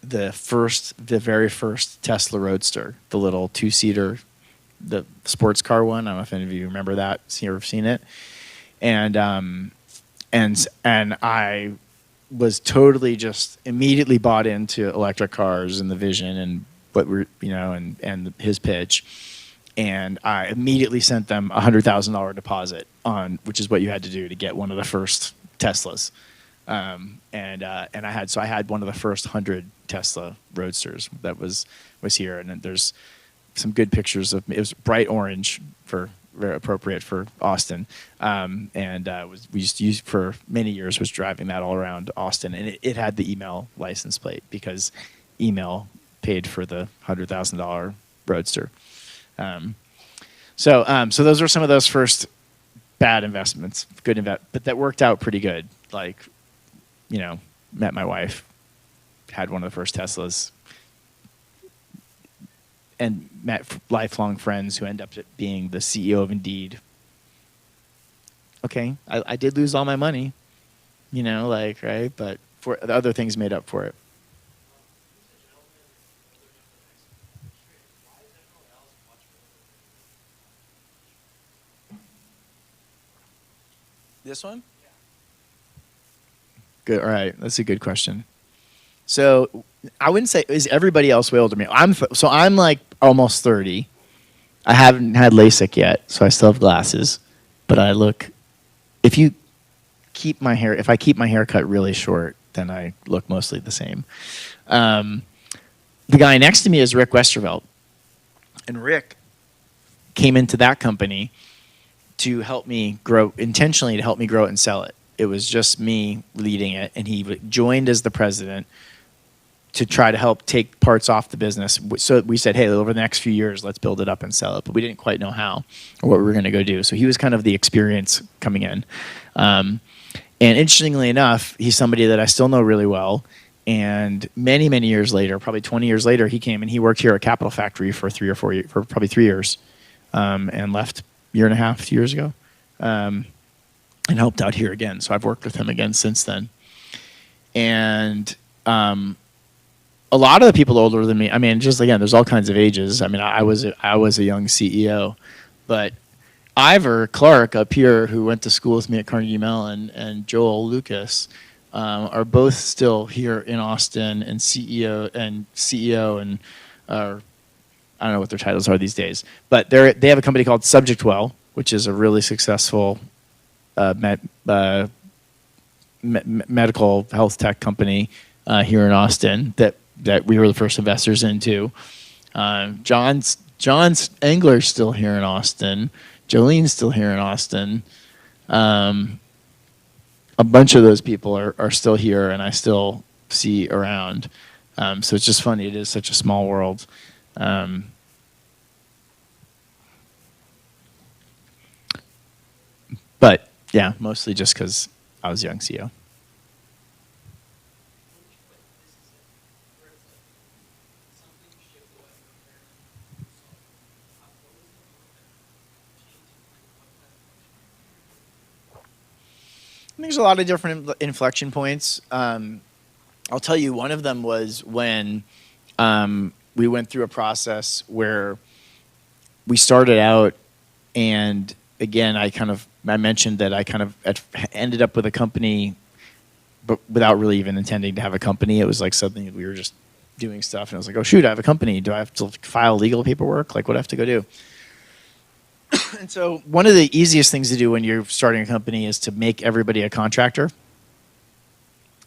the very first Tesla Roadster, the little 2-seater, the sports car one. I don't know if any of you remember that, or seen it. And I was totally just immediately bought into electric cars and the vision and what we're, and his pitch. And I immediately sent them a $100,000 deposit which is what you had to do to get one of the first Teslas. And I had one of the first 100 Tesla Roadsters that was here. And then there's some good pictures it was bright orange, very appropriate for Austin. We just used for many years, was driving that all around Austin. And it had the email license plate because email paid for the $100,000 Roadster. So those were some of those first bad investments, but that worked out pretty good. Like, met my wife, had one of the first Teslas, and met lifelong friends who end up being the CEO of Indeed. Okay, I did lose all my money, right? But for the other things made up for it. This one? Good. All right, that's a good question. So I wouldn't say is everybody else way older than me. I'm like almost 30. I haven't had LASIK yet, so I still have glasses. But I look. If I keep my hair cut really short, then I look mostly the same. The guy next to me is Rick Westervelt, and Rick came into that company to help me grow, intentionally to help me grow it and sell it. It was just me leading it, and he joined as the president to try to help take parts off the business. So we said, hey, over the next few years, let's build it up and sell it. But we didn't quite know how or what we were going to go do. So he was kind of the experience coming in. And interestingly enough, he's somebody that I still know really well. And many, many years later, probably 20 years later, he came and he worked here at Capital Factory for probably 3 years, and left a year and a half, 2 years ago, and helped out here again. So I've worked with him again since then. And a lot of the people older than me, I mean, just again, there's all kinds of ages. I mean, I was a young CEO, but Ivor Clark up here, who went to school with me at Carnegie Mellon, and Joel Lucas are both still here in Austin and CEO and I don't know what their titles are these days, but they have a company called Subject Well, which is a really successful medical health tech company here in Austin that we were the first investors into. John's Engler's still here in Austin. Jolene's still here in Austin. A bunch of those people are still here, and I still see around. So it's just funny. It is such a small world. But yeah, mostly just because I was a young CEO. There's a lot of different inflection points. I'll tell you, one of them was when we went through a process where we started out, and again, I mentioned that I kind of ended up with a company, but without really even intending to have a company. It was like something that we were just doing stuff, and I was like, oh shoot, I have a company. Do I have to file legal paperwork? Like, what do I have to go do? And so one of the easiest things to do when you're starting a company is to make everybody a contractor.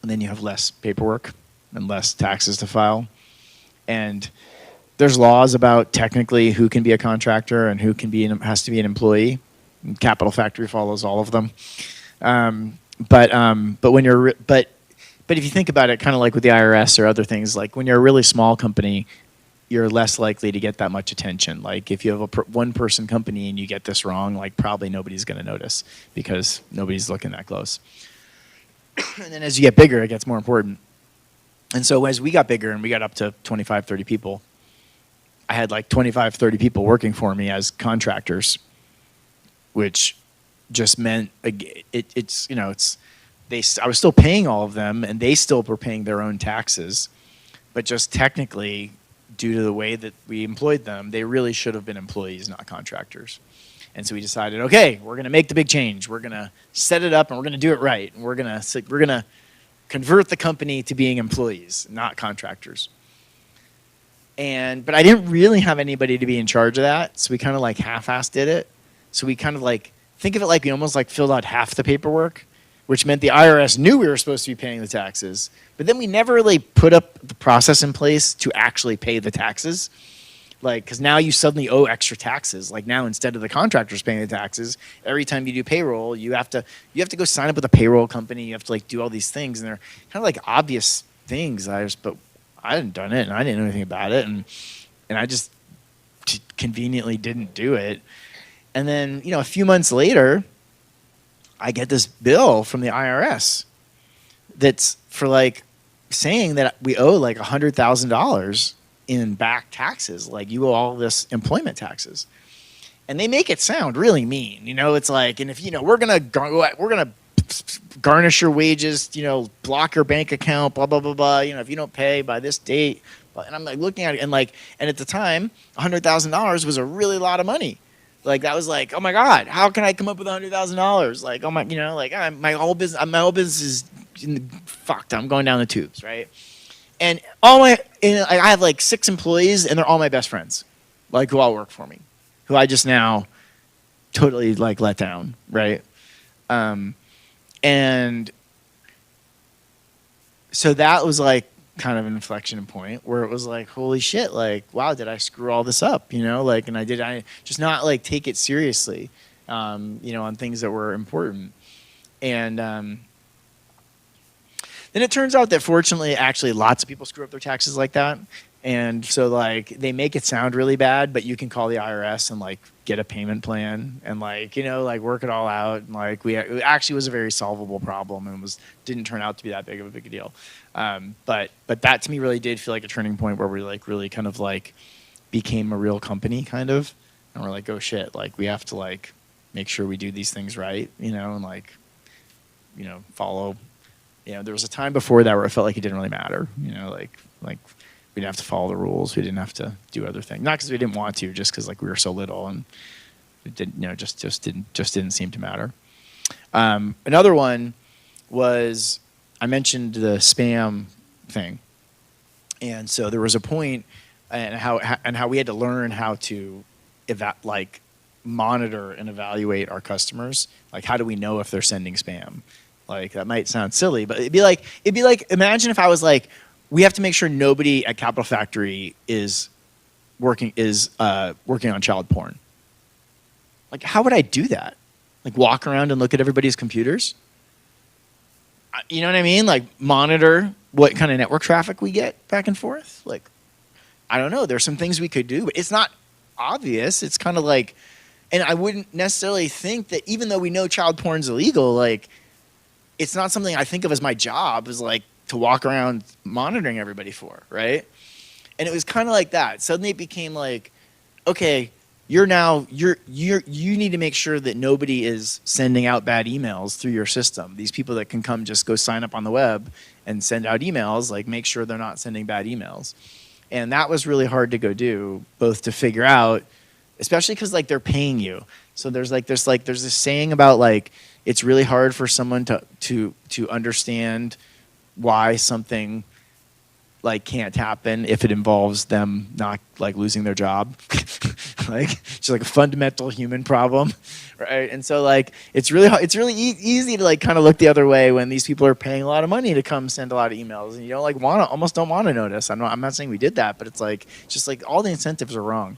And then you have less paperwork and less taxes to file. And there's laws about technically who can be a contractor and who has to be an employee. And Capital Factory follows all of them. But if you think about it, kind of like with the IRS or other things, like when you're a really small company, you're less likely to get that much attention. Like if you have a one-person company and you get this wrong, like probably nobody's going to notice because nobody's looking that close. And then as you get bigger, it gets more important. And so as we got bigger and we got up to 25, 30 people, I had like 25, 30 people working for me as contractors, which just meant I was still paying all of them and they still were paying their own taxes, but just technically, due to the way that we employed them, they really should have been employees, not contractors. And so we decided, okay, we're going to make the big change. We're going to set it up and we're going to do it right. And we're going to convert the company to being employees, not contractors. But I didn't really have anybody to be in charge of that, so we kind of like half-assed did it. So we kind of like, think of it like we almost like filled out half the paperwork, which meant the IRS knew we were supposed to be paying the taxes, but then we never really put up the process in place to actually pay the taxes. Like, because now you suddenly owe extra taxes. Like now, instead of the contractors paying the taxes, every time you do payroll, you have to go sign up with a payroll company. You have to like do all these things, and they're kind of like obvious things. But I hadn't done it, and I didn't know anything about it, and I just conveniently didn't do it. And then a few months later, I get this bill from the IRS that's for like saying that we owe like $100,000 in back taxes. Like you owe all this employment taxes, and they make it sound really mean. It's like, and if we're gonna garnish your wages, block your bank account, blah blah blah blah. If you don't pay by this date, and I'm like looking at it and at the time, $100,000 was a really lot of money. Like that was like, oh my God, how can I come up with $100,000? Like, oh my, my whole business is fucked. I'm going down the tubes, right? And I have like 6 employees, and they're all my best friends, like who all work for me, who I just now totally like let down, right? And so that was like kind of an inflection point where it was like, holy shit, like, wow, did I screw all this up? And I just not like take it seriously, on things that were important. And then it turns out that fortunately, actually, lots of people screw up their taxes like that. And so like they make it sound really bad, but you can call the IRS and like get a payment plan and like work it all out. And like it actually was a very solvable problem and didn't turn out to be that big of a big deal. But that to me really did feel like a turning point where we like really kind of like became a real company kind of, and we're like, oh shit, like we have to like make sure we do these things right, and like follow. There was a time before that where it felt like it didn't really matter, like we didn't have to follow the rules. We didn't have to do other things. Not because we didn't want to, just because like we were so little and it didn't, just didn't seem to matter. Another one was I mentioned the spam thing, and so there was a point and how we had to learn how to monitor and evaluate our customers. Like, how do we know if they're sending spam? Like that might sound silly, but it'd be like imagine if I was like, we have to make sure nobody at Capital Factory is working on child porn. Like, how would I do that? Like, walk around and look at everybody's computers? You know what I mean? Like, monitor what kind of network traffic we get back and forth? Like, I don't know. There's some things we could do, but it's not obvious. It's kind of like, and I wouldn't necessarily think that even though we know child porn's illegal, like, it's not something I think of as my job, is like, to walk around monitoring everybody for, right? And it was kind of like that. Suddenly it became like, okay, you need to make sure that nobody is sending out bad emails through your system. These people that can come just go sign up on the web and send out emails, like make sure they're not sending bad emails. And that was really hard to go do, both to figure out, especially because like they're paying you. So there's this saying about like, it's really hard for someone to understand why something like can't happen if it involves them not like losing their job. Like just like a fundamental human problem, right? And so like it's really easy to like kind of look the other way when these people are paying a lot of money to come send a lot of emails, and you don't like almost don't want to notice. I'm not saying we did that, but it's like just like all the incentives are wrong.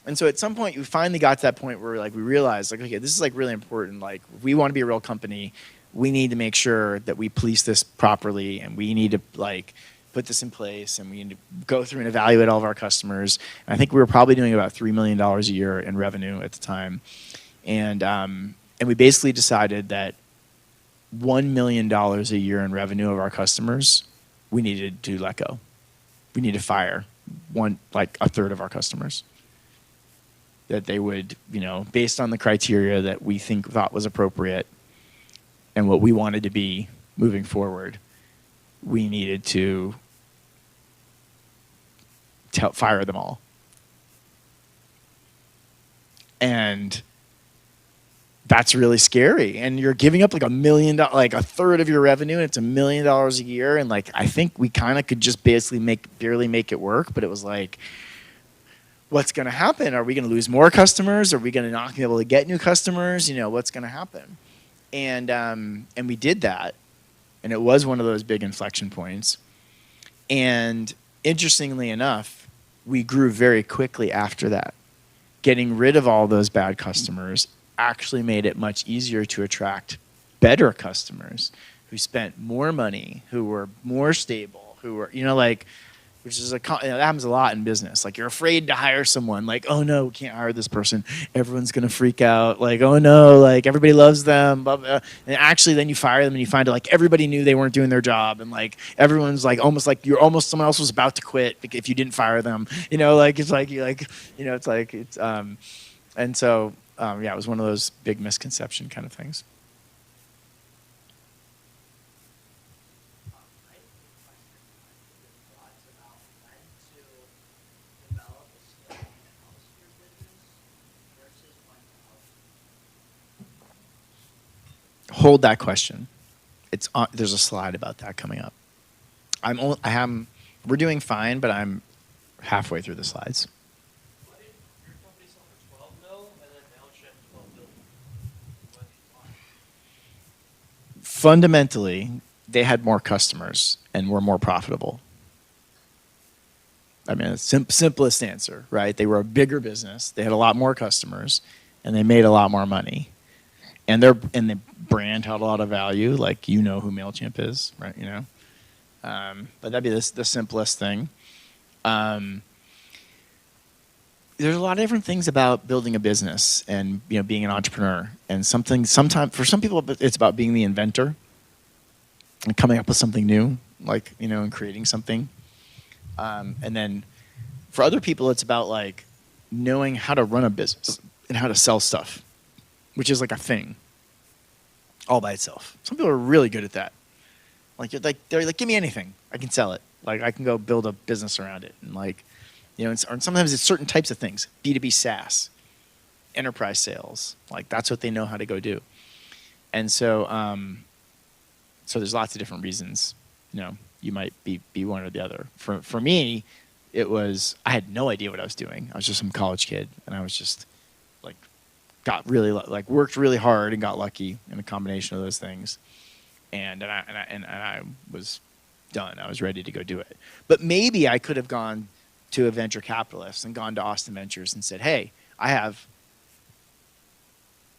And so at some point we finally got to that point where like we realized like, okay, this is like really important. Like if we want to be a real company, we need to make sure that we police this properly, and we need to like put this in place, and we need to go through and evaluate all of our customers. And I think we were probably doing about $3 million a year in revenue at the time. And we basically decided that $1 million a year in revenue of our customers, we needed to let go. We need to fire a third of our customers. That they would, based on the criteria that we thought was appropriate and what we wanted to be moving forward, we needed to fire them all. And that's really scary. And you're giving up like $1 million, like a third of your revenue, and it's $1 million a year. And like, I think we kind of could just basically barely make it work. But it was like, what's going to happen? Are we going to lose more customers? Are we going to not be able to get new customers? What's going to happen? And we did that. And it was one of those big inflection points. And interestingly enough, we grew very quickly after that. Getting rid of all those bad customers actually made it much easier to attract better customers who spent more money, who were more stable, who were, which is that happens a lot in business. Like you're afraid to hire someone. Like, oh no, we can't hire this person. Everyone's gonna freak out. Like, oh no, like everybody loves them. Blah, blah. And actually, then you fire them and you find out like everybody knew they weren't doing their job, and like everyone's like almost like someone else was about to quit if you didn't fire them. And so it was one of those big misconception kind of things. Hold that question. There's a slide about that coming up. We're doing fine, but I'm halfway through the slides. Why did your company sell for 12 mil and then now it's at 12 billion? Fundamentally, they had more customers and were more profitable. I mean, it's simplest answer, right? They were a bigger business. They had a lot more customers, and they made a lot more money. And the brand had a lot of value, like who MailChimp is, right? But that'd be the simplest thing. There's a lot of different things about building a business and being an entrepreneur. And sometimes for some people it's about being the inventor and coming up with something new, like and creating something. And then for other people it's about like knowing how to run a business and how to sell stuff, which is like a thing all by itself. Some people are really good at that. They're like, give me anything, I can sell it. Like I can go build a business around it, and like, and sometimes it's certain types of things, B2B SaaS, enterprise sales. Like that's what they know how to go do. And so, so there's lots of different reasons. You might be one or the other. For me, it was I had no idea what I was doing. I was just some college kid, and I was just like worked really hard and got lucky in a combination of those things, and I was done. I was ready to go do it. But maybe I could have gone to a venture capitalist and gone to Austin Ventures and said, "Hey, I have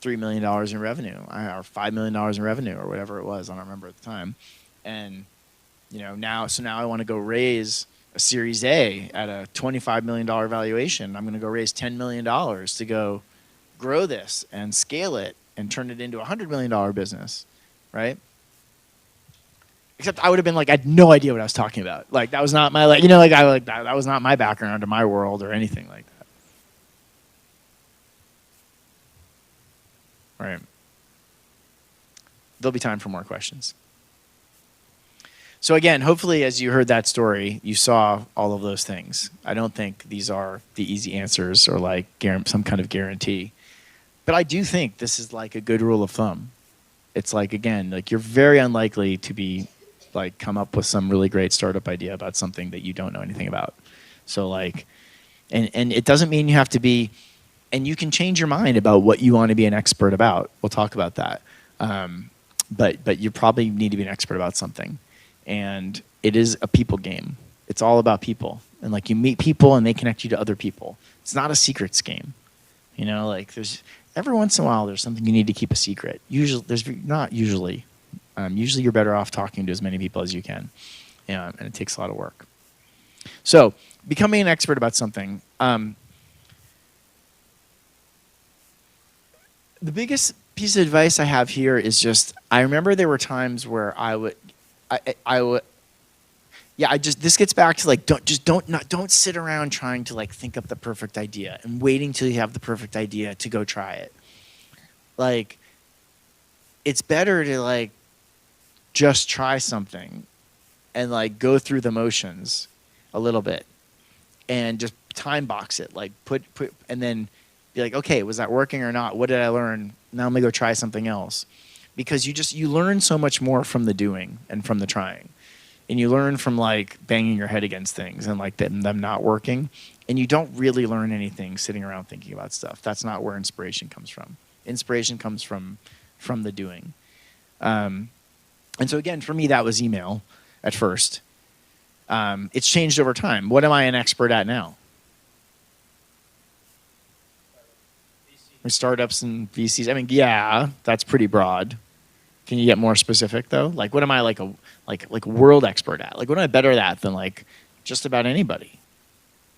$3 million in revenue, or $5 million in revenue, or whatever it was. I don't remember at the time, and now I want to go raise a Series A at a $25 million valuation. I'm going to go raise $10 million to go grow this and scale it and turn it into a $100 million business," right? Except I would have been like, I had no idea what I was talking about. Like that was not my that was not my background or my world or anything like that. Right. There'll be time for more questions. So again, hopefully as you heard that story, you saw all of those things. I don't think these are the easy answers or like some kind of guarantee. But I do think this is like a good rule of thumb. It's like, again, like you're very unlikely to be like come up with some really great startup idea about something that you don't know anything about. So like, and it doesn't mean you have to be, and you can change your mind about what you want to be an expert about. We'll talk about that. But you probably need to be an expert about something. And it is a people game. It's all about people. And like you meet people and they connect you to other people. It's not a secrets game. You know, like there's every once in a while there's something you need to keep a secret. Usually there's not usually. Usually you're better off talking to as many people as you can. And it takes a lot of work. So becoming an expert about something. The biggest piece of advice I have here is just, I remember there were times where this gets back to like, don't sit around trying to like think up the perfect idea and waiting till you have the perfect idea to go try it. Like, it's better to like just try something and like go through the motions a little bit and just time box it, like put and then be like, okay, was that working or not? What did I learn? Now I'm gonna go try something else. Because you learn so much more from the doing and from the trying. And you learn from like banging your head against things and like them not working. And you don't really learn anything sitting around thinking about stuff. That's not where inspiration comes from. Inspiration comes from the doing. And so again, for me, that was email at first. It's changed over time. What am I an expert at now? Startups and VCs. I mean, yeah, that's pretty broad. Can you get more specific though? Like, what am I like a world expert at? Like, what am I better at than like just about anybody?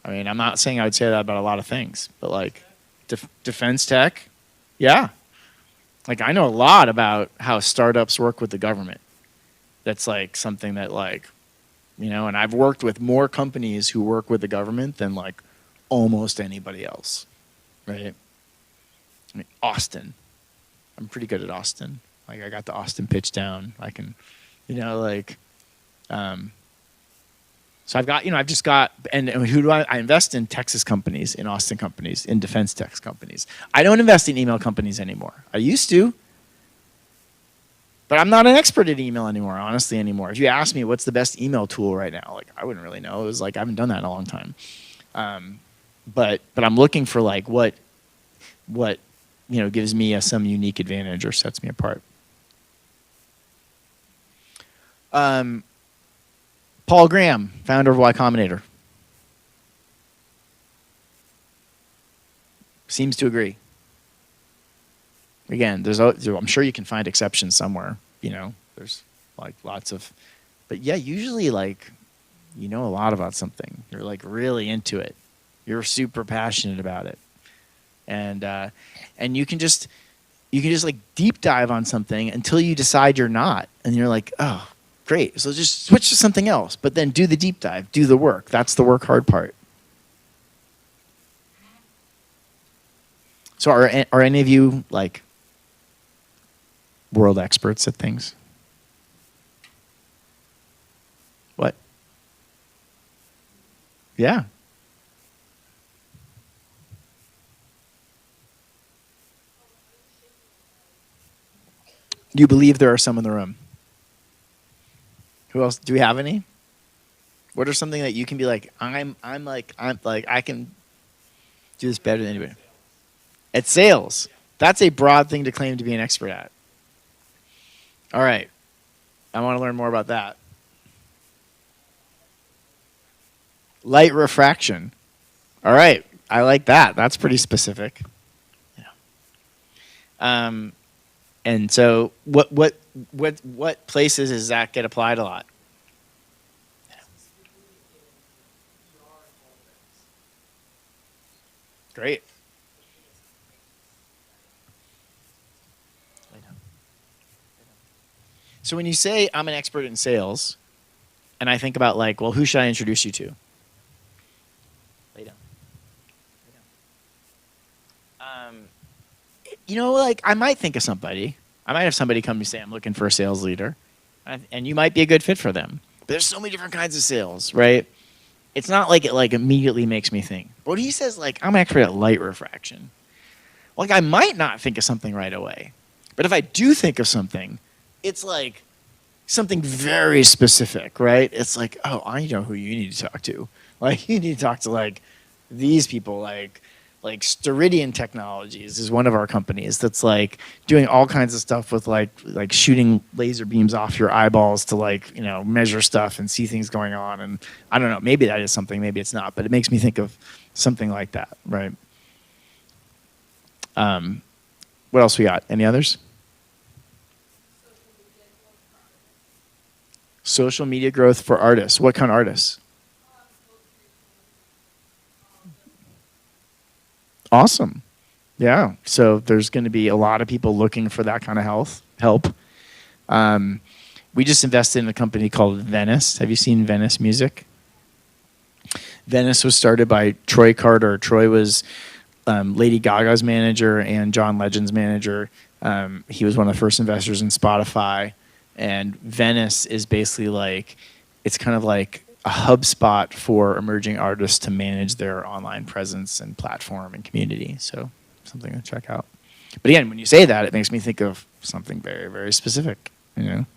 I mean, I'm not saying I would say that about a lot of things, but like defense tech, yeah. Like, I know a lot about how startups work with the government. That's like something that like, you know, and I've worked with more companies who work with the government than like almost anybody else, right? I mean, Austin. I'm pretty good at Austin. Like, I got the Austin pitch down. I can, you know, like, so I've just got, and who do I invest in? Texas companies, in Austin companies, in defense tech companies. I don't invest in email companies anymore. I used to, but I'm not an expert at email anymore, honestly, anymore. If you ask me what's the best email tool right now, like, I wouldn't really know. It was like, I haven't done that in a long time. But I'm looking for like what you know, gives me some unique advantage or sets me apart. Paul Graham, founder of Y Combinator. Seems to agree. Again, I'm sure you can find exceptions somewhere. You know, there's like lots of, but yeah, usually like, you know a lot about something. You're like really into it. You're super passionate about it. And you can just like deep dive on something until you decide you're not, and you're like, oh, great. So just switch to something else, but then do the deep dive, do the work. That's the work hard part. So are any of you like world experts at things? What? Yeah. You believe there are some in the room? Who else? Do we have any? What are something that you can be like, I'm like, I can do this better than anybody? At sales. That's a broad thing to claim to be an expert at. All right. I want to learn more about that. Light refraction. All right. I like that. That's pretty specific. Yeah. And so what places does that get applied a lot? Great. So when you say I'm an expert in sales, and I think about like, well, who should I introduce you to? Lay down. You know, like I might think of somebody. I might have somebody come to me say I'm looking for a sales leader, and you might be a good fit for them. But there's so many different kinds of sales, right? It's not like it like immediately makes me think. But when he says like I'm an expert at light refraction, like I might not think of something right away, but if I do think of something, it's like something very specific, right? It's like, oh, I know who you need to talk to. Like, you need to talk to like these people, like Steridian Technologies is one of our companies that's like doing all kinds of stuff with like shooting laser beams off your eyeballs to like, measure stuff and see things going on. And I don't know, maybe that is something, maybe it's not, but it makes me think of something like that, right? What else we got? Any others? Social media growth for artists. What kind of artists? Awesome. Yeah. So there's going to be a lot of people looking for that kind of help. We just invested in a company called Venice. Have you seen Venice Music? Venice was started by Troy Carter. Troy was Lady Gaga's manager and John Legend's manager. He was one of the first investors in Spotify. And Venice is basically like, it's kind of like a HubSpot for emerging artists to manage their online presence and platform and community. So something to check out. But again, when you say that, it makes me think of something very, very specific, And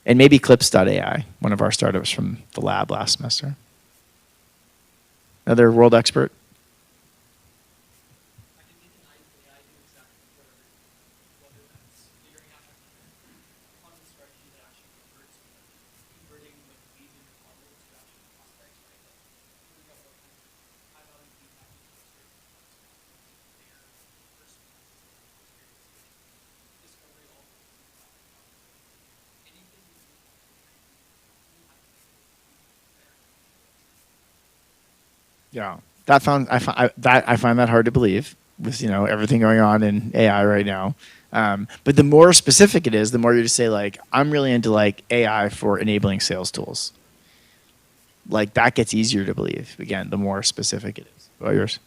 maybe Clips.ai, one of our startups from the lab last semester. Another world expert? Yeah, I find that hard to believe with everything going on in AI right now. But the more specific it is, the more you just say like, I'm really into like AI for enabling sales tools. Like that gets easier to believe. Again, the more specific it is. What about yours?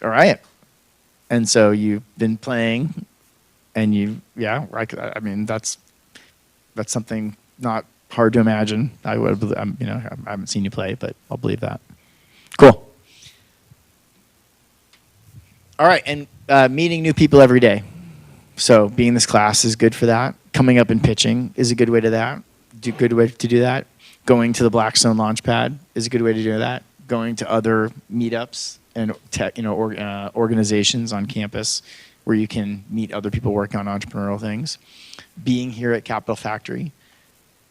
All right. And so you've been playing, and I mean that's something not hard to imagine. I would, I haven't seen you play, but I'll believe that. Cool. All right, and meeting new people every day. So being in this class is good for that. Coming up and pitching is a good way to do that. Going to the Blackstone Launchpad is a good way to do that. Going to other meetups and organizations on campus where you can meet other people working on entrepreneurial things. Being here at Capital Factory,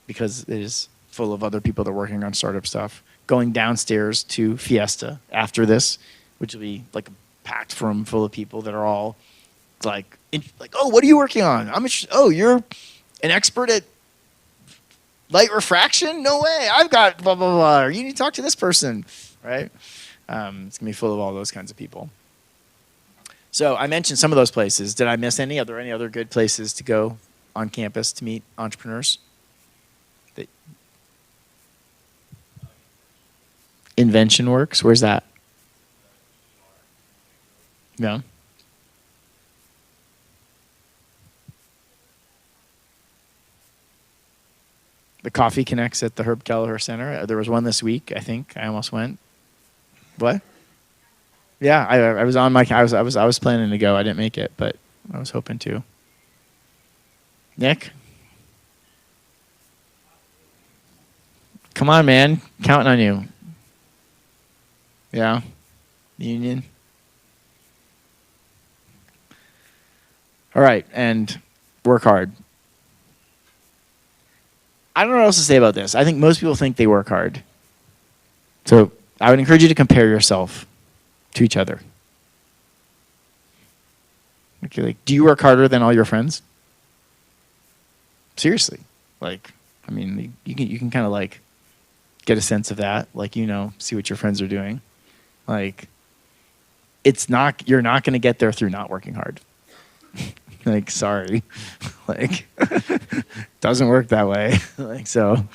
because it is full of other people that are working on startup stuff. Going downstairs to Fiesta after this, which will be like a packed room full of people that are all like, oh, what are you working on? I'm interested. Oh, you're an expert at light refraction? No way. I've got blah, blah, blah. Or you need to talk to this person, right? It's going to be full of all those kinds of people. So I mentioned some of those places. Did I miss any? Are there any other good places to go on campus to meet entrepreneurs? Invention Works, where's that? Yeah. The Coffee Connects at the Herb Kelleher Center. There was one this week, I think. I almost went. What? Yeah, I was on my. I was planning to go. I didn't make it, but I was hoping to. Nick, come on, man, counting on you. Yeah, Union. All right, and work hard. I don't know what else to say about this. I think most people think they work hard. So I would encourage you to compare yourself to each other. Okay, do you work harder than all your friends? Seriously, I mean, you can kind of get a sense of that, see what your friends are doing. You're not going to get there through not working hard. Sorry, doesn't work that way. So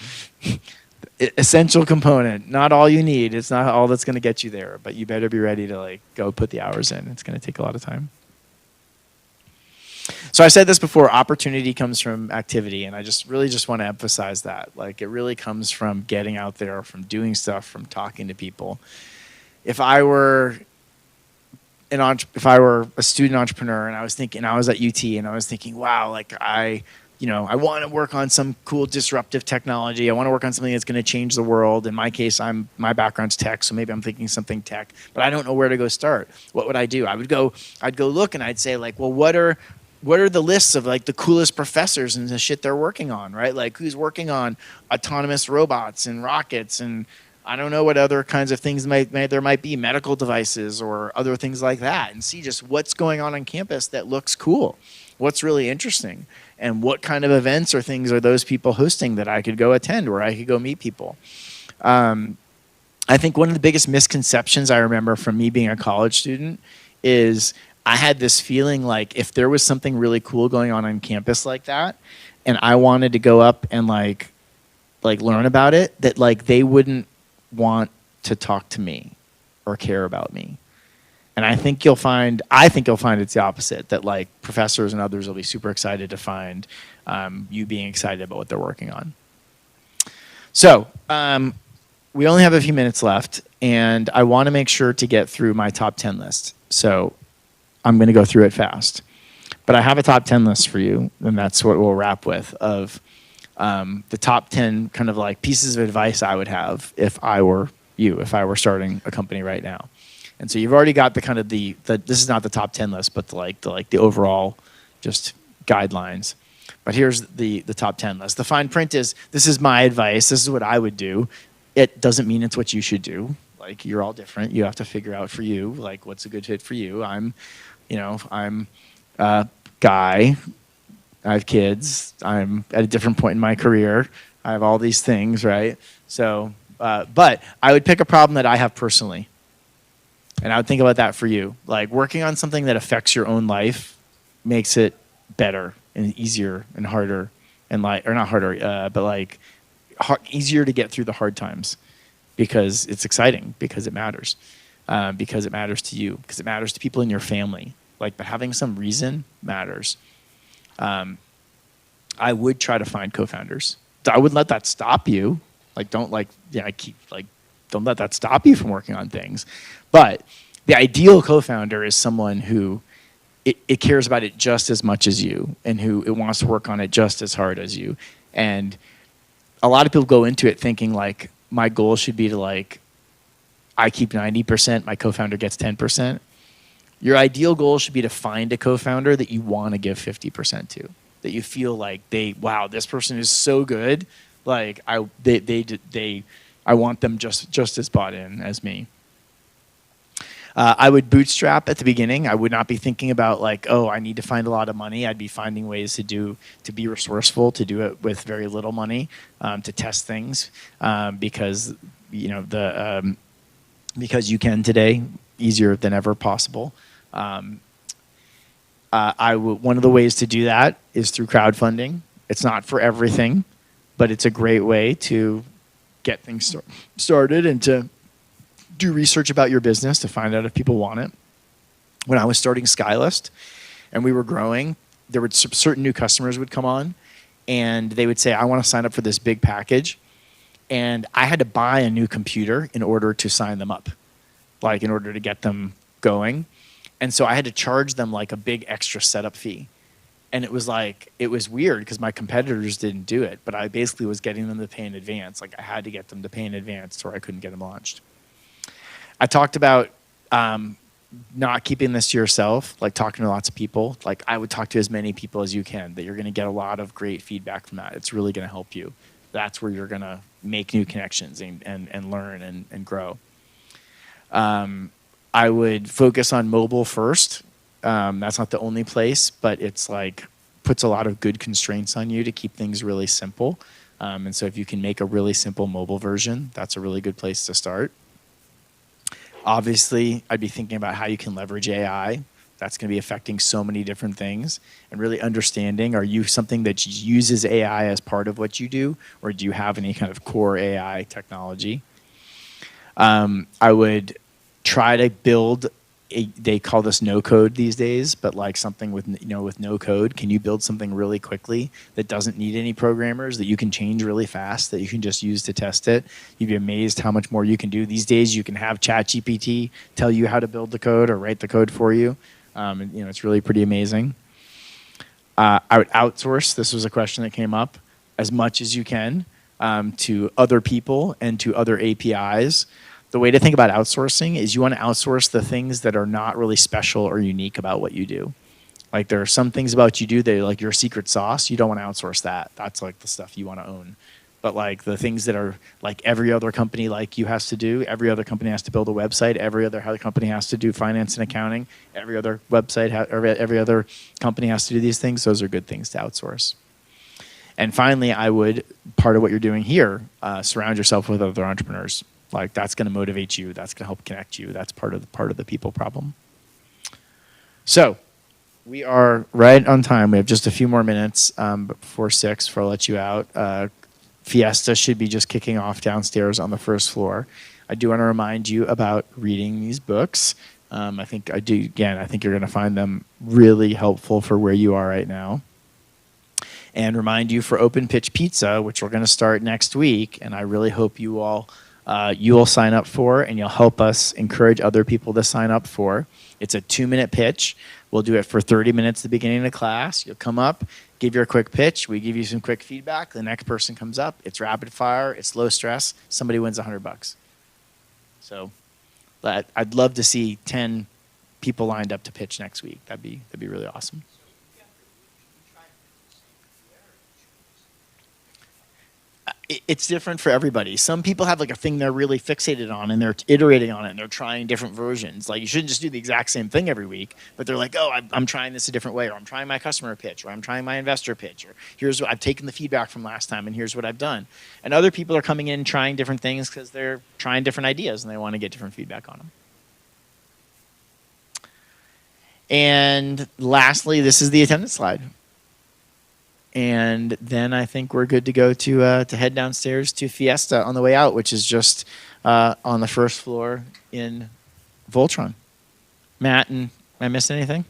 essential component, not all you need. It's not all that's going to get you there, but you better be ready to go put the hours in. It's going to take a lot of time. So I said this before, opportunity comes from activity, and I really want to emphasize that. It really comes from getting out there, from doing stuff, from talking to people. If I were if I were a student entrepreneur and I was at UT and I was thinking, wow, like I want to work on some cool disruptive technology. I want to work on something that's going to change the world. In my case, my background's tech, so maybe I'm thinking something tech, but I don't know where to go start. What would I do? I'd go look and I'd say like, well, what are the lists of like the coolest professors and the shit they're working on, right? Like who's working on autonomous robots and rockets and I don't know what other kinds of things there might be, medical devices or other things like that, and see just what's going on campus that looks cool, what's really interesting, and what kind of events or things are those people hosting that I could go attend where I could go meet people. I think one of the biggest misconceptions I remember from me being a college student is I had this feeling like if there was something really cool going on campus like that, and I wanted to go up and like learn about it, that like they wouldn't want to talk to me or care about me. And I think you'll find it's the opposite, that like professors and others will be super excited to find you being excited about what they're working on. So we only have a few minutes left, and I want to make sure to get through my top 10 list. So I'm going to go through it fast. But I have a top 10 list for you, and that's what we'll wrap with, of the top 10 kind of like pieces of advice I would have if I were you, if I were starting a company right now. And so you've already got the kind of this is not the top 10 list, but the overall just guidelines. But here's the top 10 list. The fine print is, this is my advice. This is what I would do. It doesn't mean it's what you should do. Like, you're all different. You have to figure out for you, like, what's a good fit for you. I'm a guy. I have kids. I'm at a different point in my career. I have all these things, right? So, but I would pick a problem that I have personally. And I would think about that for you. Like, working on something that affects your own life makes it better and easier and harder, and or not harder, but easier to get through the hard times, because it's exciting, because it matters, because it matters to you, because it matters to people in your family. But having some reason matters. I would try to find co-founders. I wouldn't let that stop you. Don't let that stop you from working on things. But the ideal co-founder is someone who it cares about it just as much as you, and who it wants to work on it just as hard as you. And a lot of people go into it thinking my goal should be to I keep 90%, my co-founder gets 10%. Your ideal goal should be to find a co-founder that you want to give 50% to, that you feel like this person is so good, I want them just as bought in as me. I would bootstrap at the beginning. I would not be thinking about I need to find a lot of money. I'd be finding ways to be resourceful, to do it with very little money, to test things, because because you can today, easier than ever possible. One of the ways to do that is through crowdfunding. It's not for everything, but it's a great way to get things started and to do research about your business to find out if people want it. When I was starting Skylist and we were growing, there were certain new customers would come on and they would say, I want to sign up for this big package. And I had to buy a new computer in order to sign them up, in order to get them going. And so I had to charge them a big extra setup fee. And it was weird because my competitors didn't do it, but I basically was getting them to pay in advance. I had to get them to pay in advance or I couldn't get them launched. I talked about not keeping this to yourself, talking to lots of people. I would talk to as many people as you can, that you're going to get a lot of great feedback from that. It's really going to help you. That's where you're going to make new connections and learn and grow. I would focus on mobile first. That's not the only place, but it's puts a lot of good constraints on you to keep things really simple. And so if you can make a really simple mobile version, that's a really good place to start. Obviously, I'd be thinking about how you can leverage AI. That's going to be affecting so many different things, and really understanding, are you something that uses AI as part of what you do, or do you have any kind of core AI technology? I would try to build they call this no code these days, but like something with with no code, can you build something really quickly that doesn't need any programmers, that you can change really fast, that you can just use to test it? You'd be amazed how much more you can do these days. You can have ChatGPT tell you how to build the code or write the code for you. And, it's really pretty amazing. I would outsource. This was a question that came up, as much as you can, to other people and to other APIs. The way to think about outsourcing is you want to outsource the things that are not really special or unique about what you do. Like there are some things about what you do that are like your secret sauce. You don't want to outsource that. That's like the stuff you want to own. But like the things that are like every other company like you has to do, every other company has to build a website, every other company has to do finance and accounting, every other website, every other company has to do these things. Those are good things to outsource. And finally, part of what you're doing here, surround yourself with other entrepreneurs. Like that's going to motivate you. That's going to help connect you. That's part of the people problem. So we are right on time. We have just a few more minutes before 6 before I let you out. Fiesta should be just kicking off downstairs on the first floor. I do want to remind you about reading these books. I think you're going to find them really helpful for where you are right now. And remind you for Open Pitch Pizza, which we're going to start next week, and I really hope you all sign up for, and you'll help us encourage other people to sign up for. It's a 2-minute pitch. We'll do it for 30 minutes at the beginning of the class. You'll come up, give your quick pitch. We give you some quick feedback. The next person comes up. It's rapid fire. It's low stress. Somebody wins $100. So I'd love to see 10 people lined up to pitch next week. That'd be really awesome. It's different for everybody. Some people have like a thing they're really fixated on and they're iterating on it and they're trying different versions. Like you shouldn't just do the exact same thing every week, but they're like, oh, I'm trying this a different way, or I'm trying my customer pitch, or I'm trying my investor pitch, or here's what I've taken the feedback from last time and here's what I've done. And other people are coming in trying different things because they're trying different ideas and they want to get different feedback on them. And lastly, this is the attendance slide. And then I think we're good to go to head downstairs to Fiesta on the way out, which is just on the first floor in Voltron. Matt, and am I missing anything?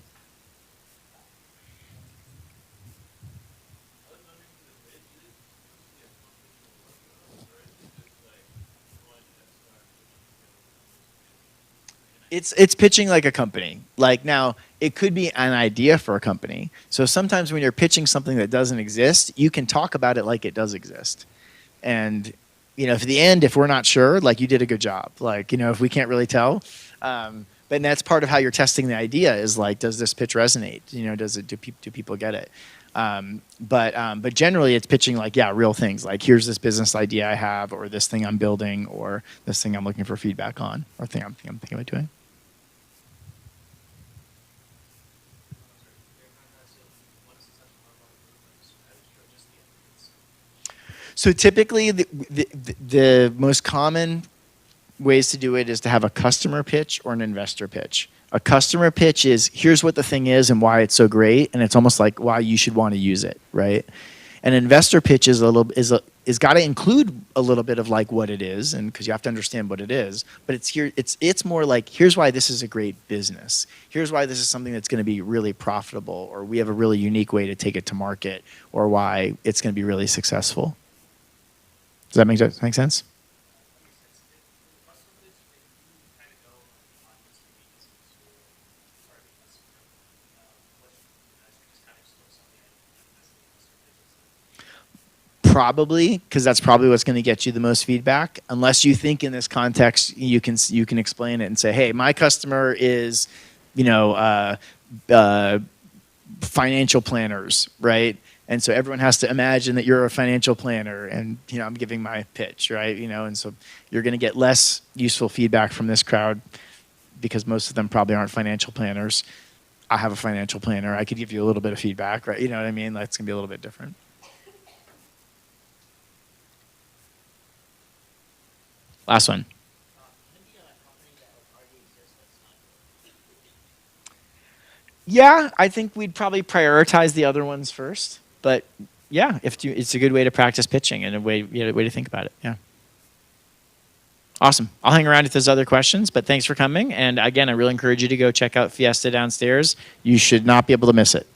It's pitching like a company. Like now, it could be an idea for a company. So sometimes when you're pitching something that doesn't exist, you can talk about it like it does exist. And at the end, if we're not sure, like you did a good job. Like if we can't really tell, but that's part of how you're testing the idea is like, does this pitch resonate? Do people get it? But generally, it's pitching like real things. Like here's this business idea I have, or this thing I'm building, or this thing I'm looking for feedback on, or thing I'm thinking about doing. So typically, the most common ways to do it is to have a customer pitch or an investor pitch. A customer pitch is here's what the thing is and why it's so great, and it's almost like why you should want to use it, right? An investor pitch is got to include a little bit of like what it is, and because you have to understand what it is. But it's more like here's why this is a great business. Here's why this is something that's going to be really profitable, or we have a really unique way to take it to market, or why it's going to be really successful. Does that make sense? Probably, because that's probably what's going to get you the most feedback. Unless you think in this context you can explain it and say, hey, my customer is, financial planners, right? And so everyone has to imagine that you're a financial planner, and I'm giving my pitch, right? And so you're going to get less useful feedback from this crowd because most of them probably aren't financial planners. I have a financial planner. I could give you a little bit of feedback, right? You know what I mean? That's going to be a little bit different. Last one. Yeah, I think we'd probably prioritize the other ones first. But yeah, it's a good way to practice pitching and a way to think about it. Yeah. Awesome. I'll hang around if there's other questions, but thanks for coming. And again, I really encourage you to go check out Fiesta downstairs. You should not be able to miss it.